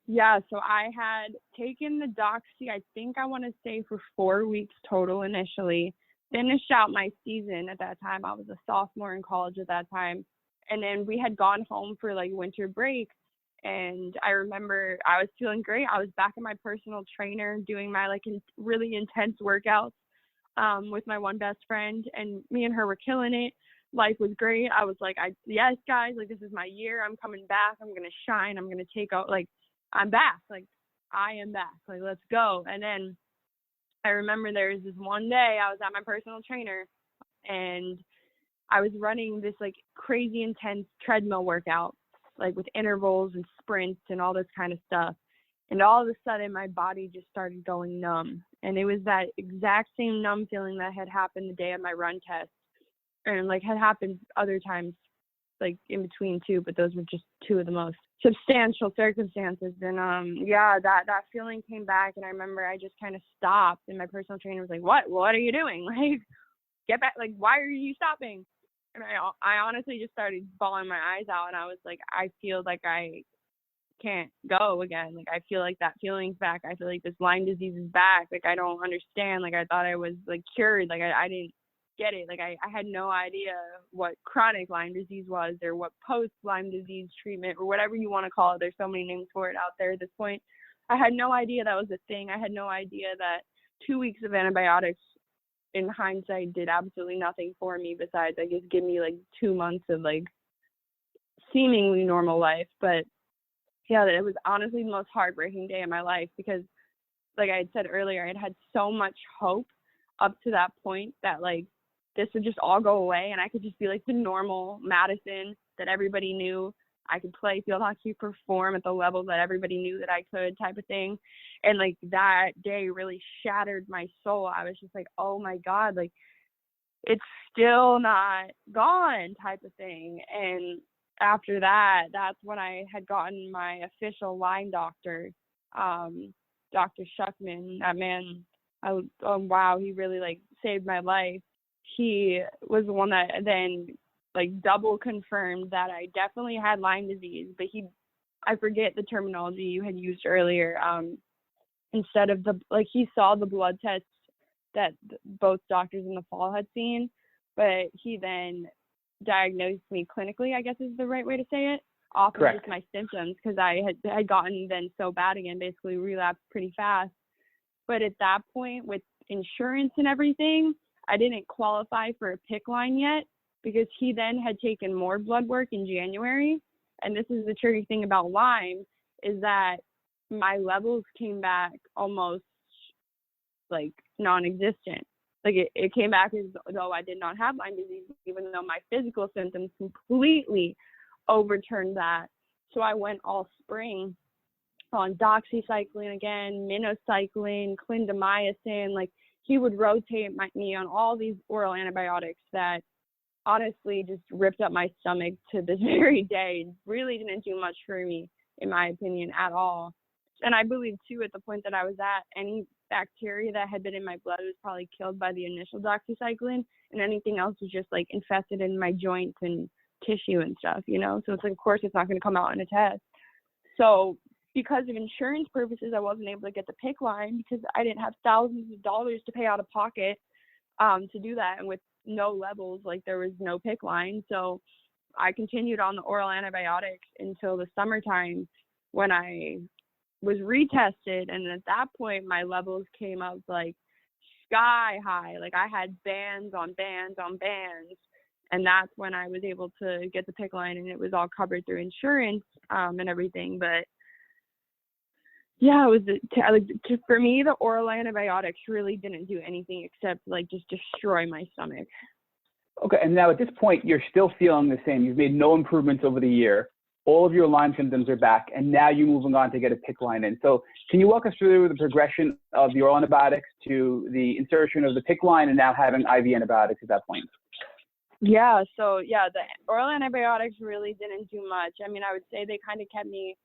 Yeah, so I had taken the doxy, I think I want to say for 4 weeks total initially. Finished out my season at that time. I was a sophomore in college at that time. And then we had gone home for like winter break. And I remember I was feeling great. I was back in my personal trainer doing my like really intense workouts with my one best friend. And me and her were killing it. Life was great. I was like, yes, guys, like this is my year. I'm coming back. I'm going to shine. I'm going to take out, like, I'm back. Like, I am back. Like, let's go. And then I remember there was this one day I was at my personal trainer and I was running this like crazy intense treadmill workout, like with intervals and sprints and all this kind of stuff. And all of a sudden my body just started going numb. And it was that exact same numb feeling that had happened the day of my run test and like had happened other times, like in between too, but those were just two of the most substantial circumstances. And yeah, that feeling came back. And I remember I just kind of stopped and my personal trainer was like, what are you doing? Like, get back. Like, why are you stopping? And I honestly just started bawling my eyes out. And I was like, I feel like I can't go again. Like, I feel like that feeling's back. I feel like this Lyme disease is back. Like, I don't understand. Like, I thought I was like cured. Like, I didn't get it. Like, I had no idea what chronic Lyme disease was or what post Lyme disease treatment or whatever you want to call it. There's so many names for it out there at this point. I had no idea that was a thing. I had no idea that 2 weeks of antibiotics in hindsight did absolutely nothing for me besides, I guess, give me like 2 months of like seemingly normal life. But yeah, it was honestly the most heartbreaking day of my life because, like I had said earlier, I had had so much hope up to that point that like this would just all go away and I could just be like the normal Madison that everybody knew. I could play field hockey, perform at the level that everybody knew that I could, type of thing. And like that day really shattered my soul. I was just like, oh my God, like it's still not gone, type of thing. And after that, that's when I had gotten my official Lyme doctor, Dr. Shuckman. That man, oh wow, he really like saved my life. He was the one that then like double confirmed that I definitely had Lyme disease, but I forget the terminology you had used earlier. Instead of he saw the blood tests that both doctors in the fall had seen, but he then diagnosed me clinically, I guess is the right way to say it, off Correct. of just my symptoms, because I had gotten then so bad again, basically relapsed pretty fast. But at that point, with insurance and everything, I didn't qualify for a PICC line yet because he then had taken more blood work in January. And this is the tricky thing about Lyme, is that my levels came back almost like non-existent. Like it came back as though I did not have Lyme disease, even though my physical symptoms completely overturned that. So I went all spring on doxycycline again, minocycline, clindamycin. Like he would rotate me on all these oral antibiotics that honestly just ripped up my stomach to this very day. Really didn't do much for me, in my opinion, at all. And I believe too, at the point that I was at, any bacteria that had been in my blood was probably killed by the initial doxycycline, and anything else was just like infested in my joints and tissue and stuff, you know? So it's like, of course it's not going to come out in a test. So because of insurance purposes, I wasn't able to get the PICC line because I didn't have thousands of dollars to pay out of pocket to do that. And with no levels, like there was no PICC line. So I continued on the oral antibiotics until the summertime when I was retested. And at that point, my levels came up like sky high. Like I had bands on bands on bands. And that's when I was able to get the PICC line, and it was all covered through insurance and everything. But yeah, it was for me, the oral antibiotics really didn't do anything except like just destroy my stomach. Okay, and now at this point, you're still feeling the same. You've made no improvements over the year. all of your Lyme symptoms are back, and now you're moving on to get a PICC line in. So can you walk us through the progression of the oral antibiotics to the insertion of the PICC line and now having IV antibiotics at that point? Yeah, so yeah, the oral antibiotics really didn't do much. I mean, I would say they kind of kept me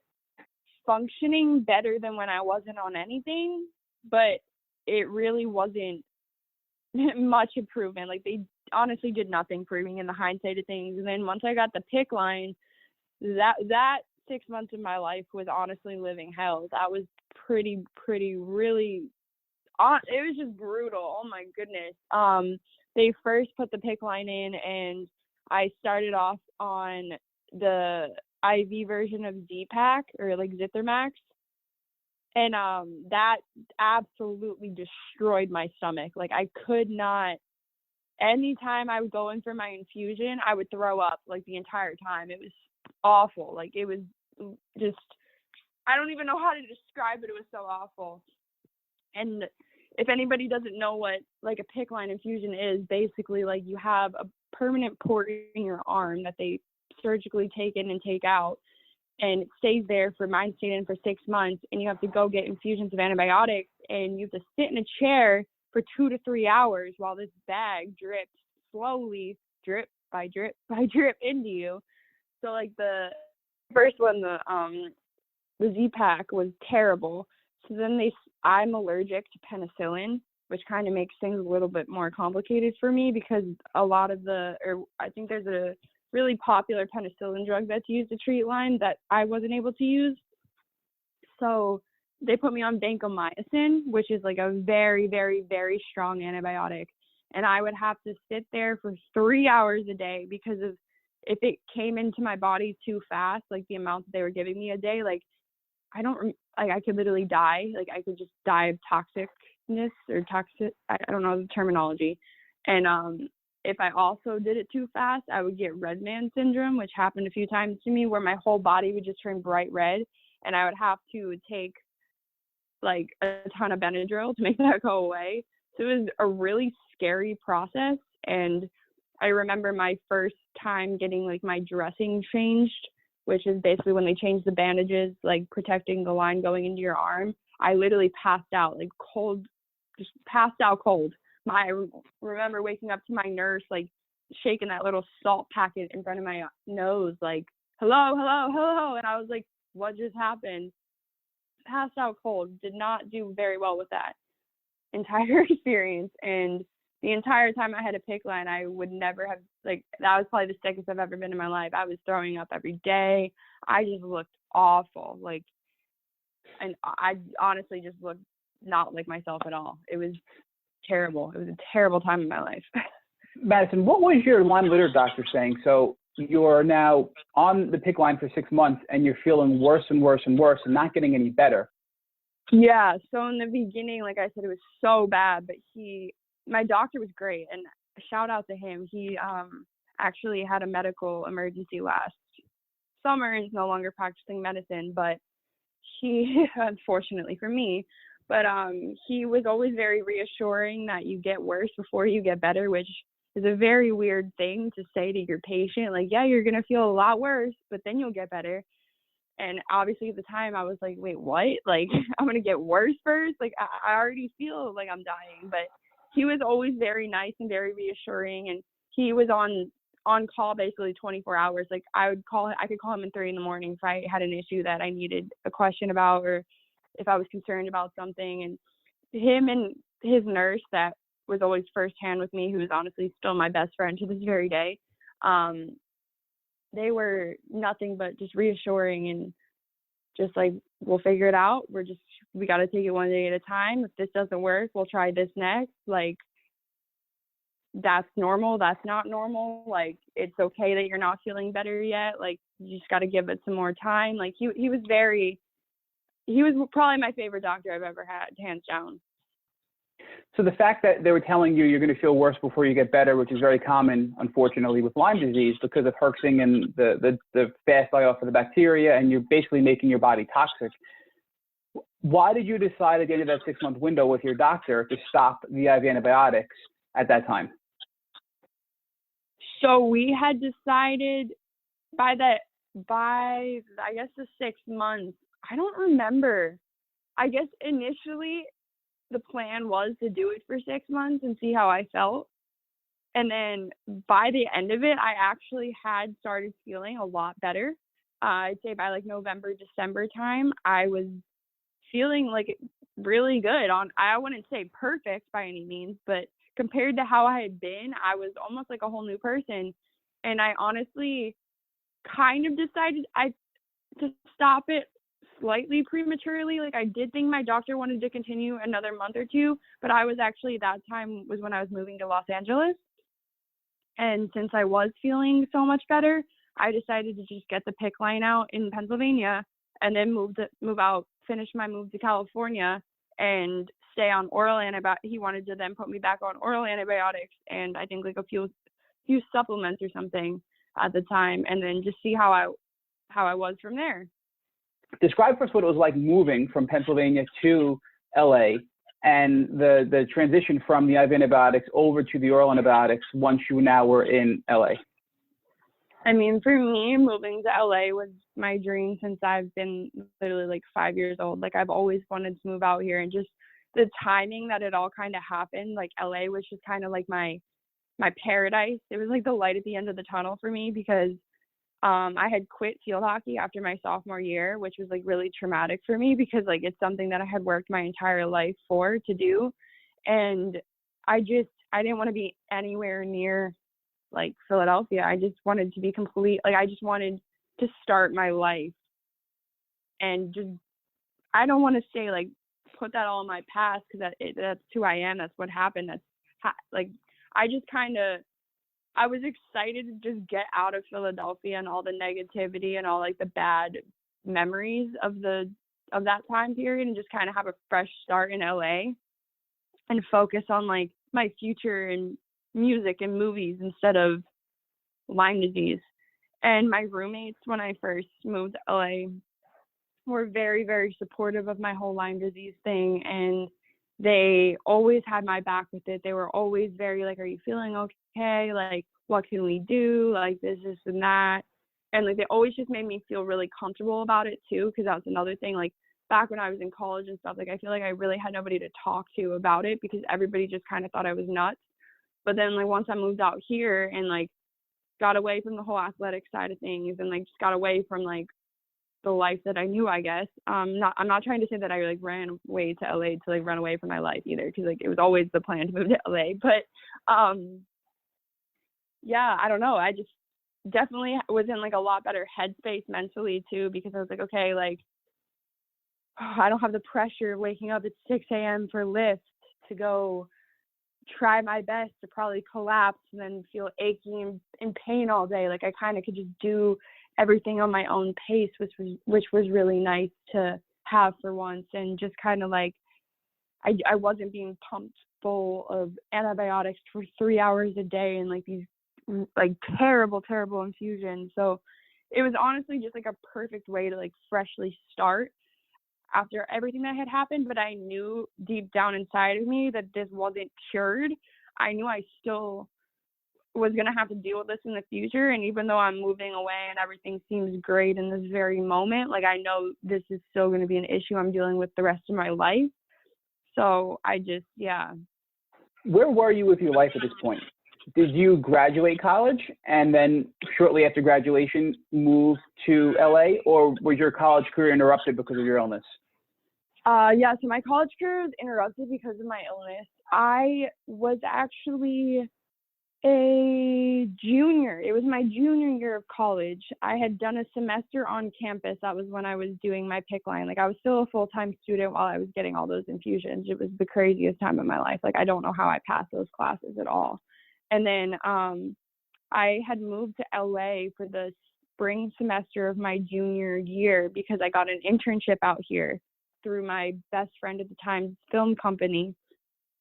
functioning better than when I wasn't on anything, but it really wasn't much improvement. Like, they honestly did nothing for me in the hindsight of things. And then once I got the PICC line, that 6 months of my life was honestly living hell. That was pretty really, it was just brutal. Oh my goodness. They first put the PICC line in, and I started off on the IV version of Z-Pak, or like Zithromax. And that absolutely destroyed my stomach. Like, I could not, anytime I would go in for my infusion, I would throw up like the entire time. It was awful. Like, it was just, I don't even know how to describe it. It was so awful. And if anybody doesn't know what like a PICC line infusion is, basically like you have a permanent port in your arm that they surgically take in and take out, and it stays there for, mine stayed in for 6 months, and you have to go get infusions of antibiotics, and you have to sit in a chair for 2 to 3 hours while this bag drips slowly, drip by drip by drip into you. So like the first one, the Z-Pak was terrible. So then I'm allergic to penicillin, which kind of makes things a little bit more complicated for me, because a lot of I think there's a really popular penicillin drug that's used to treat Lyme that I wasn't able to use. So they put me on vancomycin, which is like a very, very, very strong antibiotic. And I would have to sit there for 3 hours a day, because of, if it came into my body too fast, like the amount that they were giving me a day, like I could literally die. Like, I could just die of toxicness or toxic, I don't know the terminology. And if I also did it too fast, I would get red man syndrome, which happened a few times to me, where my whole body would just turn bright red, and I would have to take like a ton of Benadryl to make that go away. So it was a really scary process. And I remember my first time getting like my dressing changed, which is basically when they change the bandages, like protecting the line going into your arm. I literally passed out, like cold, just passed out cold. I remember waking up to my nurse, like shaking that little salt packet in front of my nose, like, hello, hello, hello. And I was like, what just happened? Passed out cold. Did not do very well with that entire experience. And the entire time I had a PICC line, I would never have, like, that was probably the sickest I've ever been in my life. I was throwing up every day. I just looked awful. Like, and I honestly just looked not like myself at all. It was terrible. It was a terrible time in my life. Madison, what was your Lyme litter doctor saying? So you're now on the PICC line for 6 months, and you're feeling worse and worse and worse and not getting any better. Yeah. So in the beginning, like I said, it was so bad, but my doctor was great, and shout out to him. He actually had a medical emergency last summer. He's no longer practicing medicine, but he, unfortunately for me, but he was always very reassuring that you get worse before you get better, which is a very weird thing to say to your patient. Like, yeah, you're going to feel a lot worse, but then you'll get better. And obviously at the time I was like, wait, what? Like, I'm going to get worse first? Like, I already feel like I'm dying. But he was always very nice and very reassuring. And he was on call basically 24 hours. Like, I could call him at 3 a.m. if I had an issue that I needed a question about, or if I was concerned about something. And him and his nurse that was always firsthand with me, who is honestly still my best friend to this very day, they were nothing but just reassuring and just like, we'll figure it out. We got to take it one day at a time. If this doesn't work, we'll try this next. Like, that's normal. That's not normal. Like, it's okay that you're not feeling better yet. Like, you just got to give it some more time. Like, he was probably my favorite doctor I've ever had, hands down. So the fact that they were telling you you're going to feel worse before you get better, which is very common, unfortunately, with Lyme disease because of herxing and the fast die-off of the bacteria, and you're basically making your body toxic. Why did you decide at the end of that 6-month window with your doctor to stop the IV antibiotics at that time? So we had decided by by, I guess, the 6 months, I don't remember. I guess initially the plan was to do it for 6 months and see how I felt. And then by the end of it, I actually had started feeling a lot better. I'd say by like November, December time, I was feeling like really good. I wouldn't say perfect by any means, but compared to how I had been, I was almost like a whole new person. And I honestly kind of decided to stop it slightly prematurely. Like I did think my doctor wanted to continue another month or two, but I was actually, that time was when I was moving to Los Angeles. And since I was feeling so much better, I decided to just get the PICC line out in Pennsylvania and then move out, finish my move to California and stay on oral antibiotics. He wanted to then put me back on oral antibiotics and I think like a few supplements or something at the time, and then just see how I was from there. Describe for us what it was like moving from Pennsylvania to LA and the transition from the IV antibiotics over to the oral antibiotics once you now were in LA. I mean, for me, moving to LA was my dream since I've been literally like 5 years old. Like I've always wanted to move out here, and just the timing that it all kind of happened, like LA was just kind of like my paradise. It was like the light at the end of the tunnel for me because I had quit field hockey after my sophomore year, which was like really traumatic for me because like it's something that I had worked my entire life to do. And I didn't want to be anywhere near like Philadelphia. I just wanted to be I just wanted to start my life and just, I don't want to say like put that all in my past because that's who I am. That's what happened. I was excited to just get out of Philadelphia and all the negativity and all like the bad memories of that time period and just kind of have a fresh start in LA and focus on like my future in music and movies instead of Lyme disease. And my roommates, when I first moved to LA, were very, very supportive of my whole Lyme disease thing. And they always had my back with it. They were always very like, are you feeling okay? Like, what can we do? Like this and that. And like, they always just made me feel really comfortable about it too. Cause that's another thing, like back when I was in college and stuff, like, I feel like I really had nobody to talk to about it because everybody just kind of thought I was nuts. But then like, once I moved out here and like got away from the whole athletic side of things and like just got away from like the life that I knew, I guess. I'm not trying to say that I like ran away to LA to like run away from my life either, because like it was always the plan to move to LA. But yeah, I don't know. I just definitely was in like a lot better headspace mentally too, because I was like, okay, like I don't have the pressure of waking up at 6 a.m. for lift to go try my best to probably collapse and then feel achy and in pain all day. Like I kind of could just do everything on my own pace, which was really nice to have for once. And just kind of like I wasn't being pumped full of antibiotics for 3 hours a day and like these like terrible infusions. So it was honestly just like a perfect way to like freshly start after everything that had happened. But I knew deep down inside of me that this wasn't cured. I knew I still was going to have to deal with this in the future. And even though I'm moving away and everything seems great in this very moment, like I know this is still going to be an issue I'm dealing with the rest of my life. So I just, yeah. Where were you with your life at this point? Did you graduate college and then shortly after graduation move to LA, or was your college career interrupted because of your illness? Yeah, so my college career was interrupted because of my illness. I was actually a junior. It was my junior year of college. I had done a semester on campus. That was when I was doing my PICC line. Like I was still a full-time student while I was getting all those infusions. It was the craziest time of my life. Like I don't know how I passed those classes at all. And then I had moved to LA for the spring semester of my junior year because I got an internship out here through my best friend at the time film company.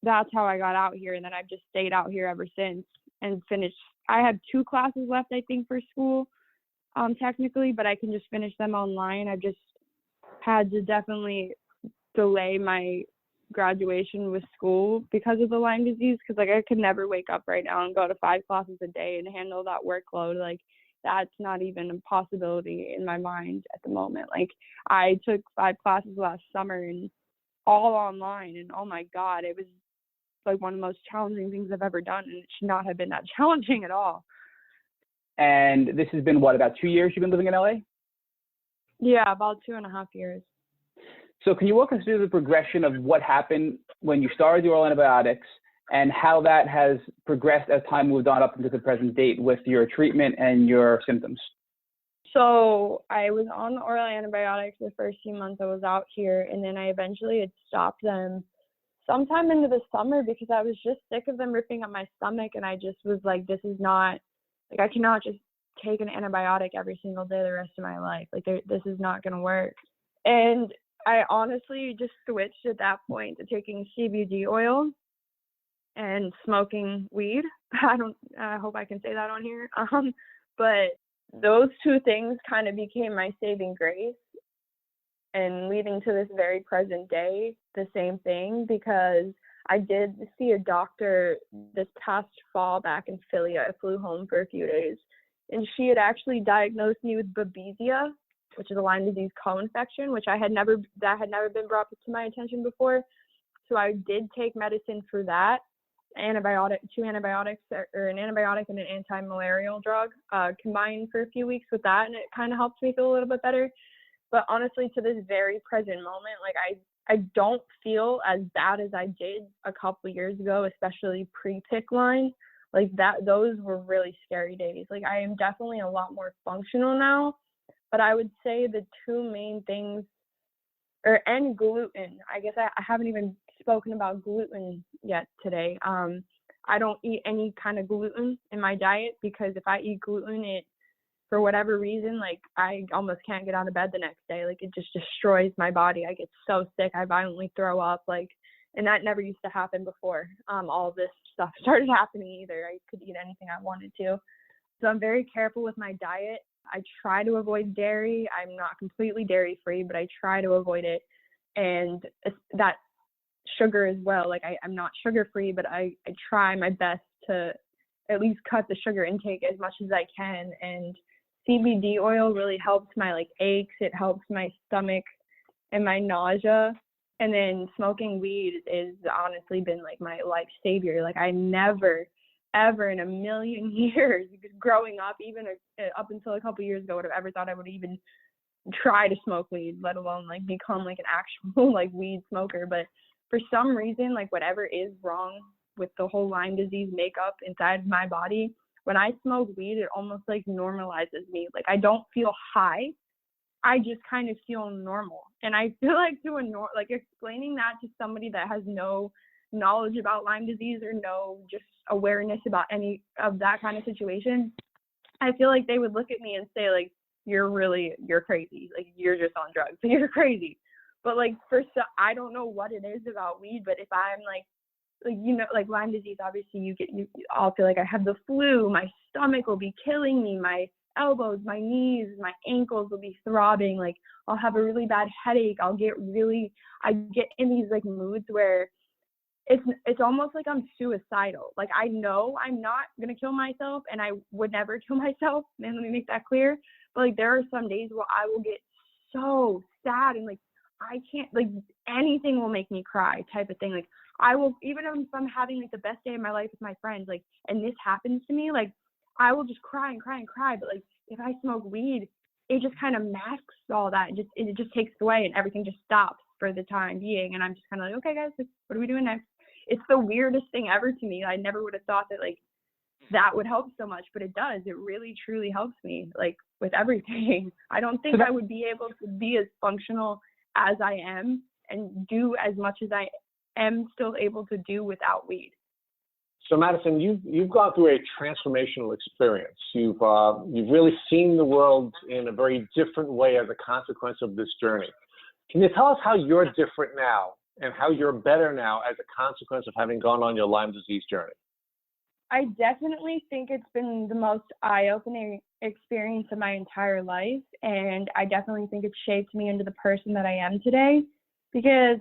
That's how I got out here. And then I've just stayed out here ever since and finished. I had 2 classes left, I think, for school, technically, but I can just finish them online. I've just had to definitely delay my graduation with school because of the Lyme disease, because like I could never wake up right now and go to 5 classes a day and handle that workload. Like that's not even a possibility in my mind at the moment. Like, I took 5 classes last summer and all online, and oh my God, it was like one of the most challenging things I've ever done, and it should not have been that challenging at all. And this has been, what, about 2 years you've been living in LA? Yeah, about 2.5 years. So can you walk us through the progression of what happened when you started the oral antibiotics and how that has progressed as time moved on up into the present date with your treatment and your symptoms? So I was on the oral antibiotics the first few months I was out here, and then I eventually had stopped them sometime into the summer because I was just sick of them ripping up my stomach, and I just was like, this is not, like, I cannot just take an antibiotic every single day the rest of my life. Like, this is not going to work. And I honestly just switched at that point to taking CBD oil and smoking weed. I hope I can say that on here. But those two things kind of became my saving grace, and leading to this very present day, the same thing, because I did see a doctor this past fall back in Philly. I flew home for a few days, and she had actually diagnosed me with Babesia, which is a Lyme disease co-infection, which that had never been brought to my attention before. So I did take medicine for that, two antibiotics, or an antibiotic and an anti-malarial drug, combined for a few weeks with that, and it kind of helped me feel a little bit better. But honestly, to this very present moment, like, I don't feel as bad as I did a couple years ago, especially pre-PIC line. Like, those were really scary days. Like, I am definitely a lot more functional now, but I would say the two main things, and gluten. I guess I haven't even spoken about gluten yet today. I don't eat any kind of gluten in my diet because if I eat gluten, it, for whatever reason, like, I almost can't get out of bed the next day. Like, it just destroys my body. I get so sick. I violently throw up, like, and that never used to happen before all of this stuff started happening either. I could eat anything I wanted to. So I'm very careful with my diet. I try to avoid dairy. I'm not completely dairy free, but I try to avoid it. And that sugar as well. Like, I'm not sugar free, but I try my best to at least cut the sugar intake as much as I can. And CBD oil really helps my, like, aches. It helps my stomach and my nausea. And then smoking weed is honestly been, like, my life savior. Like, I never, ever in a million years growing up, even up until a couple years ago, would have ever thought I would even try to smoke weed, let alone, like, become, like, an actual, like, weed smoker. But for some reason, like, whatever is wrong with the whole Lyme disease makeup inside my body, when I smoke weed, it almost, like, normalizes me. Like, I don't feel high. I just kind of feel normal. And I feel like like, explaining that to somebody that has no knowledge about Lyme disease or no just awareness about any of that kind of situation, I feel like they would look at me and say, like, you're crazy. Like, you're just on drugs. You're crazy. But, like, I don't know what it is about weed, but if I'm like, you know, like, Lyme disease, obviously you all feel like I have the flu, my stomach will be killing me, my elbows, my knees, my ankles will be throbbing, like, I'll have a really bad headache, I get in these, like, moods where it's almost like I'm suicidal. Like, I know I'm not going to kill myself, and I would never kill myself, and let me make that clear, but, like, there are some days where I will get so sad and, like, I can't, like, anything will make me cry type of thing. Like, I will, even if I'm having, like, the best day of my life with my friends, like, and this happens to me, like, I will just cry and cry and cry. But, like, if I smoke weed, it just kind of masks all that. It just takes it away, and everything just stops for the time being. And I'm just kind of like, okay, guys, like, what are we doing next? It's the weirdest thing ever to me. I never would have thought that, like, that would help so much, but it does. It really, truly helps me, like, with everything. I don't think I would be able to be as functional as I am and do as much as I am still able to do without weed. So Madison, you've gone through a transformational experience. You've really seen the world in a very different way as a consequence of this journey. Can you tell us how you're different now and how you're better now as a consequence of having gone on your Lyme disease journey? I definitely think it's been the most eye-opening experience of my entire life, and I definitely think it's shaped me into the person that I am today, because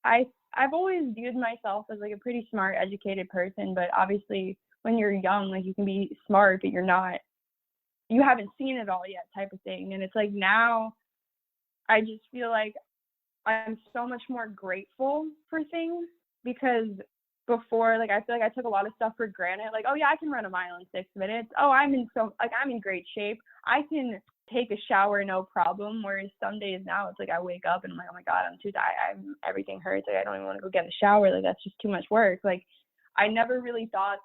I've always viewed myself as, like, a pretty smart, educated person, but obviously when you're young, like, you can be smart, but you're not you haven't seen it all yet type of thing. And it's like now I just feel like I'm so much more grateful for things, because before, like, I feel like I took a lot of stuff for granted. Like, oh yeah, I can run a mile in 6 minutes. Oh, I'm in great shape. I can take a shower, no problem. Whereas some days now it's like I wake up and I'm like, oh my God, I'm too tired. Everything hurts. Like, I don't even want to go get in the shower. Like, that's just too much work. Like, I never really thought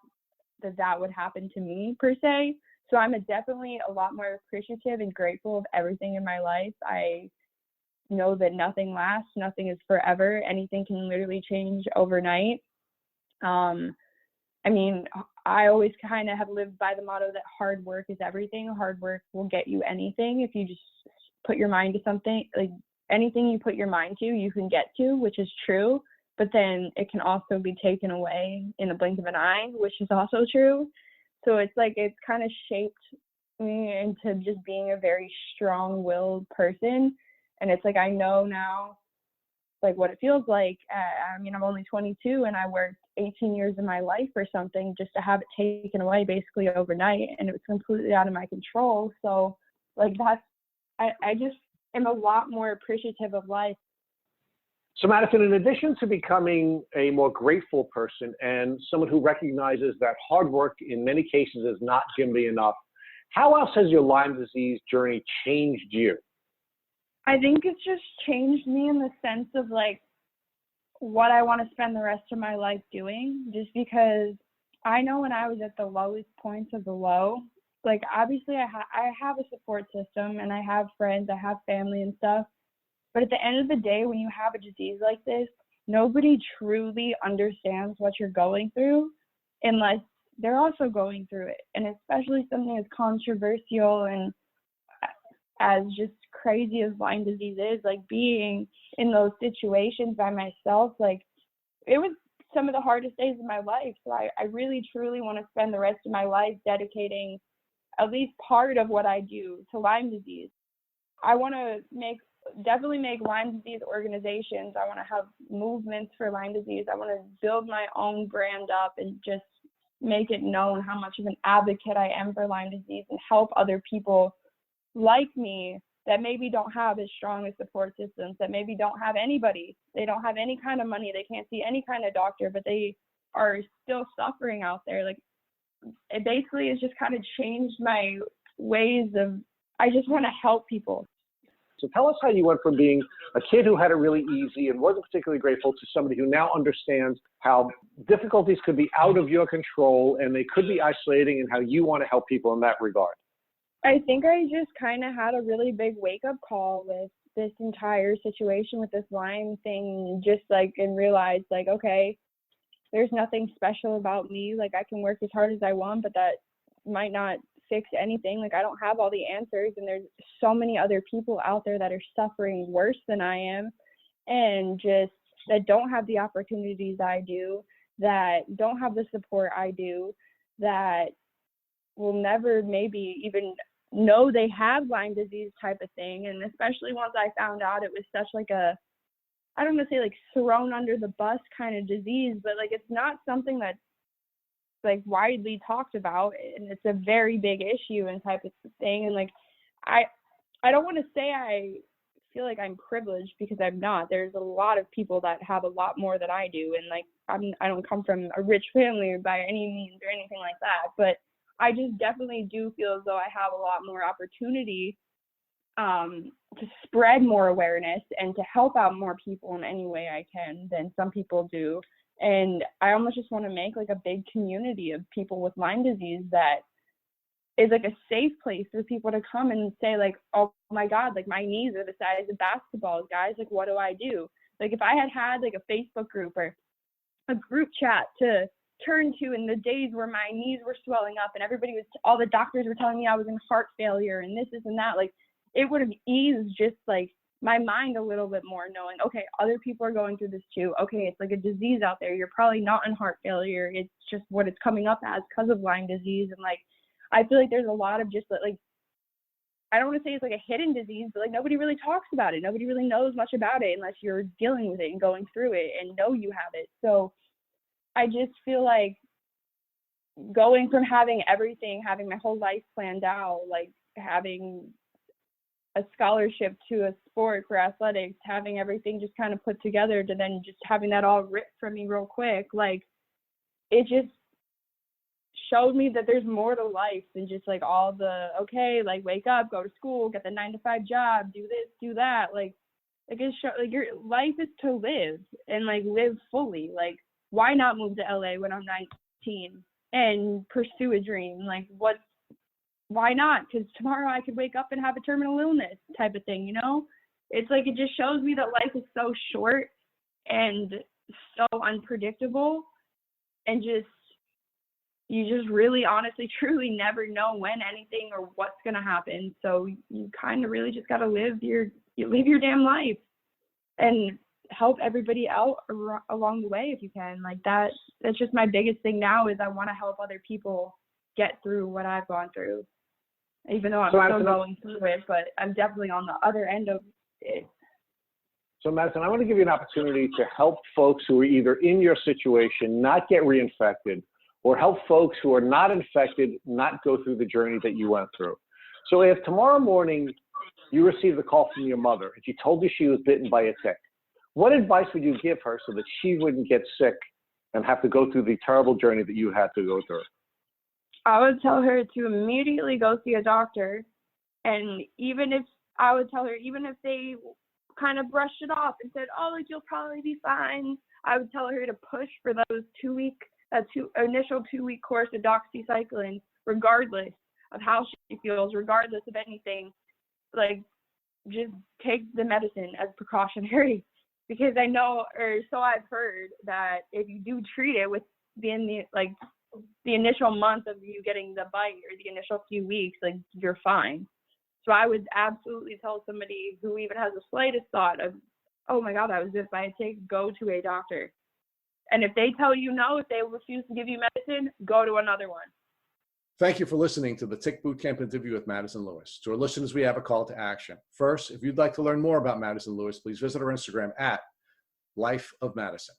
that would happen to me per se. So I'm definitely a lot more appreciative and grateful of everything in my life. I know that nothing lasts, nothing is forever. Anything can literally change overnight. I mean, I always kind of have lived by the motto that hard work is everything. Hard work will get you anything if you just put your mind to something. Like, anything you put your mind to, you can get to, which is true. But then it can also be taken away in the blink of an eye, which is also true. So it's like it's kind of shaped me into just being a very strong-willed person. And it's like I know now, like, what it feels like. I mean, I'm only 22 and I worked 18 years of my life or something just to have it taken away basically overnight, and it was completely out of my control. So like I just am a lot more appreciative of life. So Madison, in addition to becoming a more grateful person and someone who recognizes that hard work in many cases is not going to be enough, how else has your Lyme disease journey changed you? I think it's just changed me in the sense of like what I want to spend the rest of my life doing, just because I know when I was at the lowest points of the low, like obviously I have a support system and I have friends, I have family and stuff. But at the end of the day, when you have a disease like this, nobody truly understands what you're going through unless they're also going through it. And especially something as controversial and as just crazy as Lyme disease is, like being in those situations by myself, like it was some of the hardest days of my life. So I really truly want to spend the rest of my life dedicating at least part of what I do to Lyme disease. I want to definitely make Lyme disease organizations. I want to have movements for Lyme disease. I want to build my own brand up and just make it known how much of an advocate I am for Lyme disease and help other people like me that maybe don't have as strong as support systems, that maybe don't have anybody. They don't have any kind of money. They can't see any kind of doctor, but they are still suffering out there. Like, it basically has just kind of changed my ways of, I just want to help people. So tell us how you went from being a kid who had it really easy and wasn't particularly grateful to somebody who now understands how difficulties could be out of your control and they could be isolating, and how you want to help people in that regard. I think I just kind of had a really big wake-up call with this entire situation with this Lyme thing, just like, and realized like, okay, there's nothing special about me. Like, I can work as hard as I want, but that might not fix anything. Like, I don't have all the answers, and there's so many other people out there that are suffering worse than I am, and just that don't have the opportunities I do, that don't have the support I do, that will never maybe even know they have Lyme disease type of thing. And especially once I found out it was such like a, I don't want to say like thrown under the bus kind of disease, but like it's not something that's like widely talked about, and it's a very big issue and type of thing. And like I don't want to say I feel like I'm privileged, because I'm not. There's a lot of people that have a lot more than I do, and like I don't come from a rich family by any means or anything like that, but I just definitely do feel as though I have a lot more opportunity to spread more awareness and to help out more people in any way I can than some people do. And I almost just want to make like a big community of people with Lyme disease that is like a safe place for people to come and say like, oh my God, like my knees are the size of basketballs, guys. Like, what do I do? Like, if I had like a Facebook group or a group chat to turn to in the days where my knees were swelling up and all the doctors were telling me I was in heart failure and this and that, like it would have eased just like my mind a little bit more, knowing, okay, other people are going through this too. Okay, it's like a disease out there. You're probably not in heart failure. It's just what it's coming up as because of Lyme disease. And like, I feel like there's a lot of just like, I don't want to say it's like a hidden disease, but like nobody really talks about it. Nobody really knows much about it unless you're dealing with it and going through it and know you have it. So I just feel like going from having everything, having my whole life planned out, like having a scholarship to a sport for athletics, having everything just kind of put together, to then just having that all ripped from me real quick, like it just showed me that there's more to life than just like all the, okay, like wake up, go to school, get the 9-to-5 job, do this, do that. Like it's like your life is to live and like live fully. Like why not move to LA when I'm 19 and pursue a dream? Like why not? Because tomorrow I could wake up and have a terminal illness type of thing, you know? It's like, it just shows me that life is so short and so unpredictable, and you just really honestly truly never know when anything or what's going to happen. So you kind of really just got to live your damn life and help everybody out along the way if you can. Like that's just my biggest thing now, is I want to help other people get through what I've gone through, even though I'm still going through it, but I'm definitely on the other end of it. So Madison, I want to give you an opportunity to help folks who are either in your situation not get reinfected, or help folks who are not infected not go through the journey that you went through. So if tomorrow morning you received a call from your mother and she told you she was bitten by a tick, what advice would you give her so that she wouldn't get sick and have to go through the terrible journey that you had to go through? I would tell her to immediately go see a doctor. And even if they kind of brushed it off and said, oh, like, you'll probably be fine, I would tell her to push for those initial 2-week course of doxycycline, regardless of how she feels, regardless of anything. Like, just take the medicine as precautionary, because I know, or so I've heard, that if you do treat it within the initial month of you getting the bite, or the initial few weeks, like, you're fine. So I would absolutely tell somebody who even has the slightest thought of, oh my God, I was bit by a tick, go to a doctor. And if they tell you no, if they refuse to give you medicine, go to another one. Thank you for listening to the Tick Bootcamp interview with Madison Lewis. To our listeners, we have a call to action. First, if you'd like to learn more about Madison Lewis, please visit our Instagram at lifeofmadison_.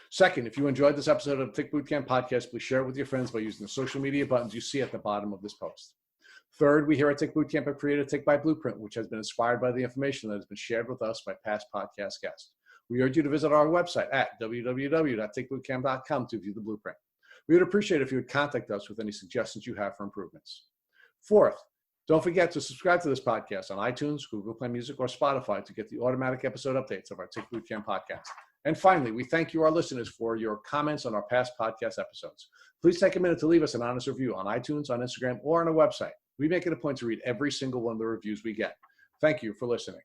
Second, if you enjoyed this episode of the Tick Bootcamp podcast, please share it with your friends by using the social media buttons you see at the bottom of this post. Third, we here at Tick Bootcamp have created a Tick Bite Blueprint, which has been inspired by the information that has been shared with us by past podcast guests. We urge you to visit our website at www.tickbootcamp.com to view the blueprint. We would appreciate it if you would contact us with any suggestions you have for improvements. Fourth, don't forget to subscribe to this podcast on iTunes, Google Play Music, or Spotify to get the automatic episode updates of our Tick Bootcamp podcast. And finally, we thank you, our listeners, for your comments on our past podcast episodes. Please take a minute to leave us an honest review on iTunes, on Instagram, or on our website. We make it a point to read every single one of the reviews we get. Thank you for listening.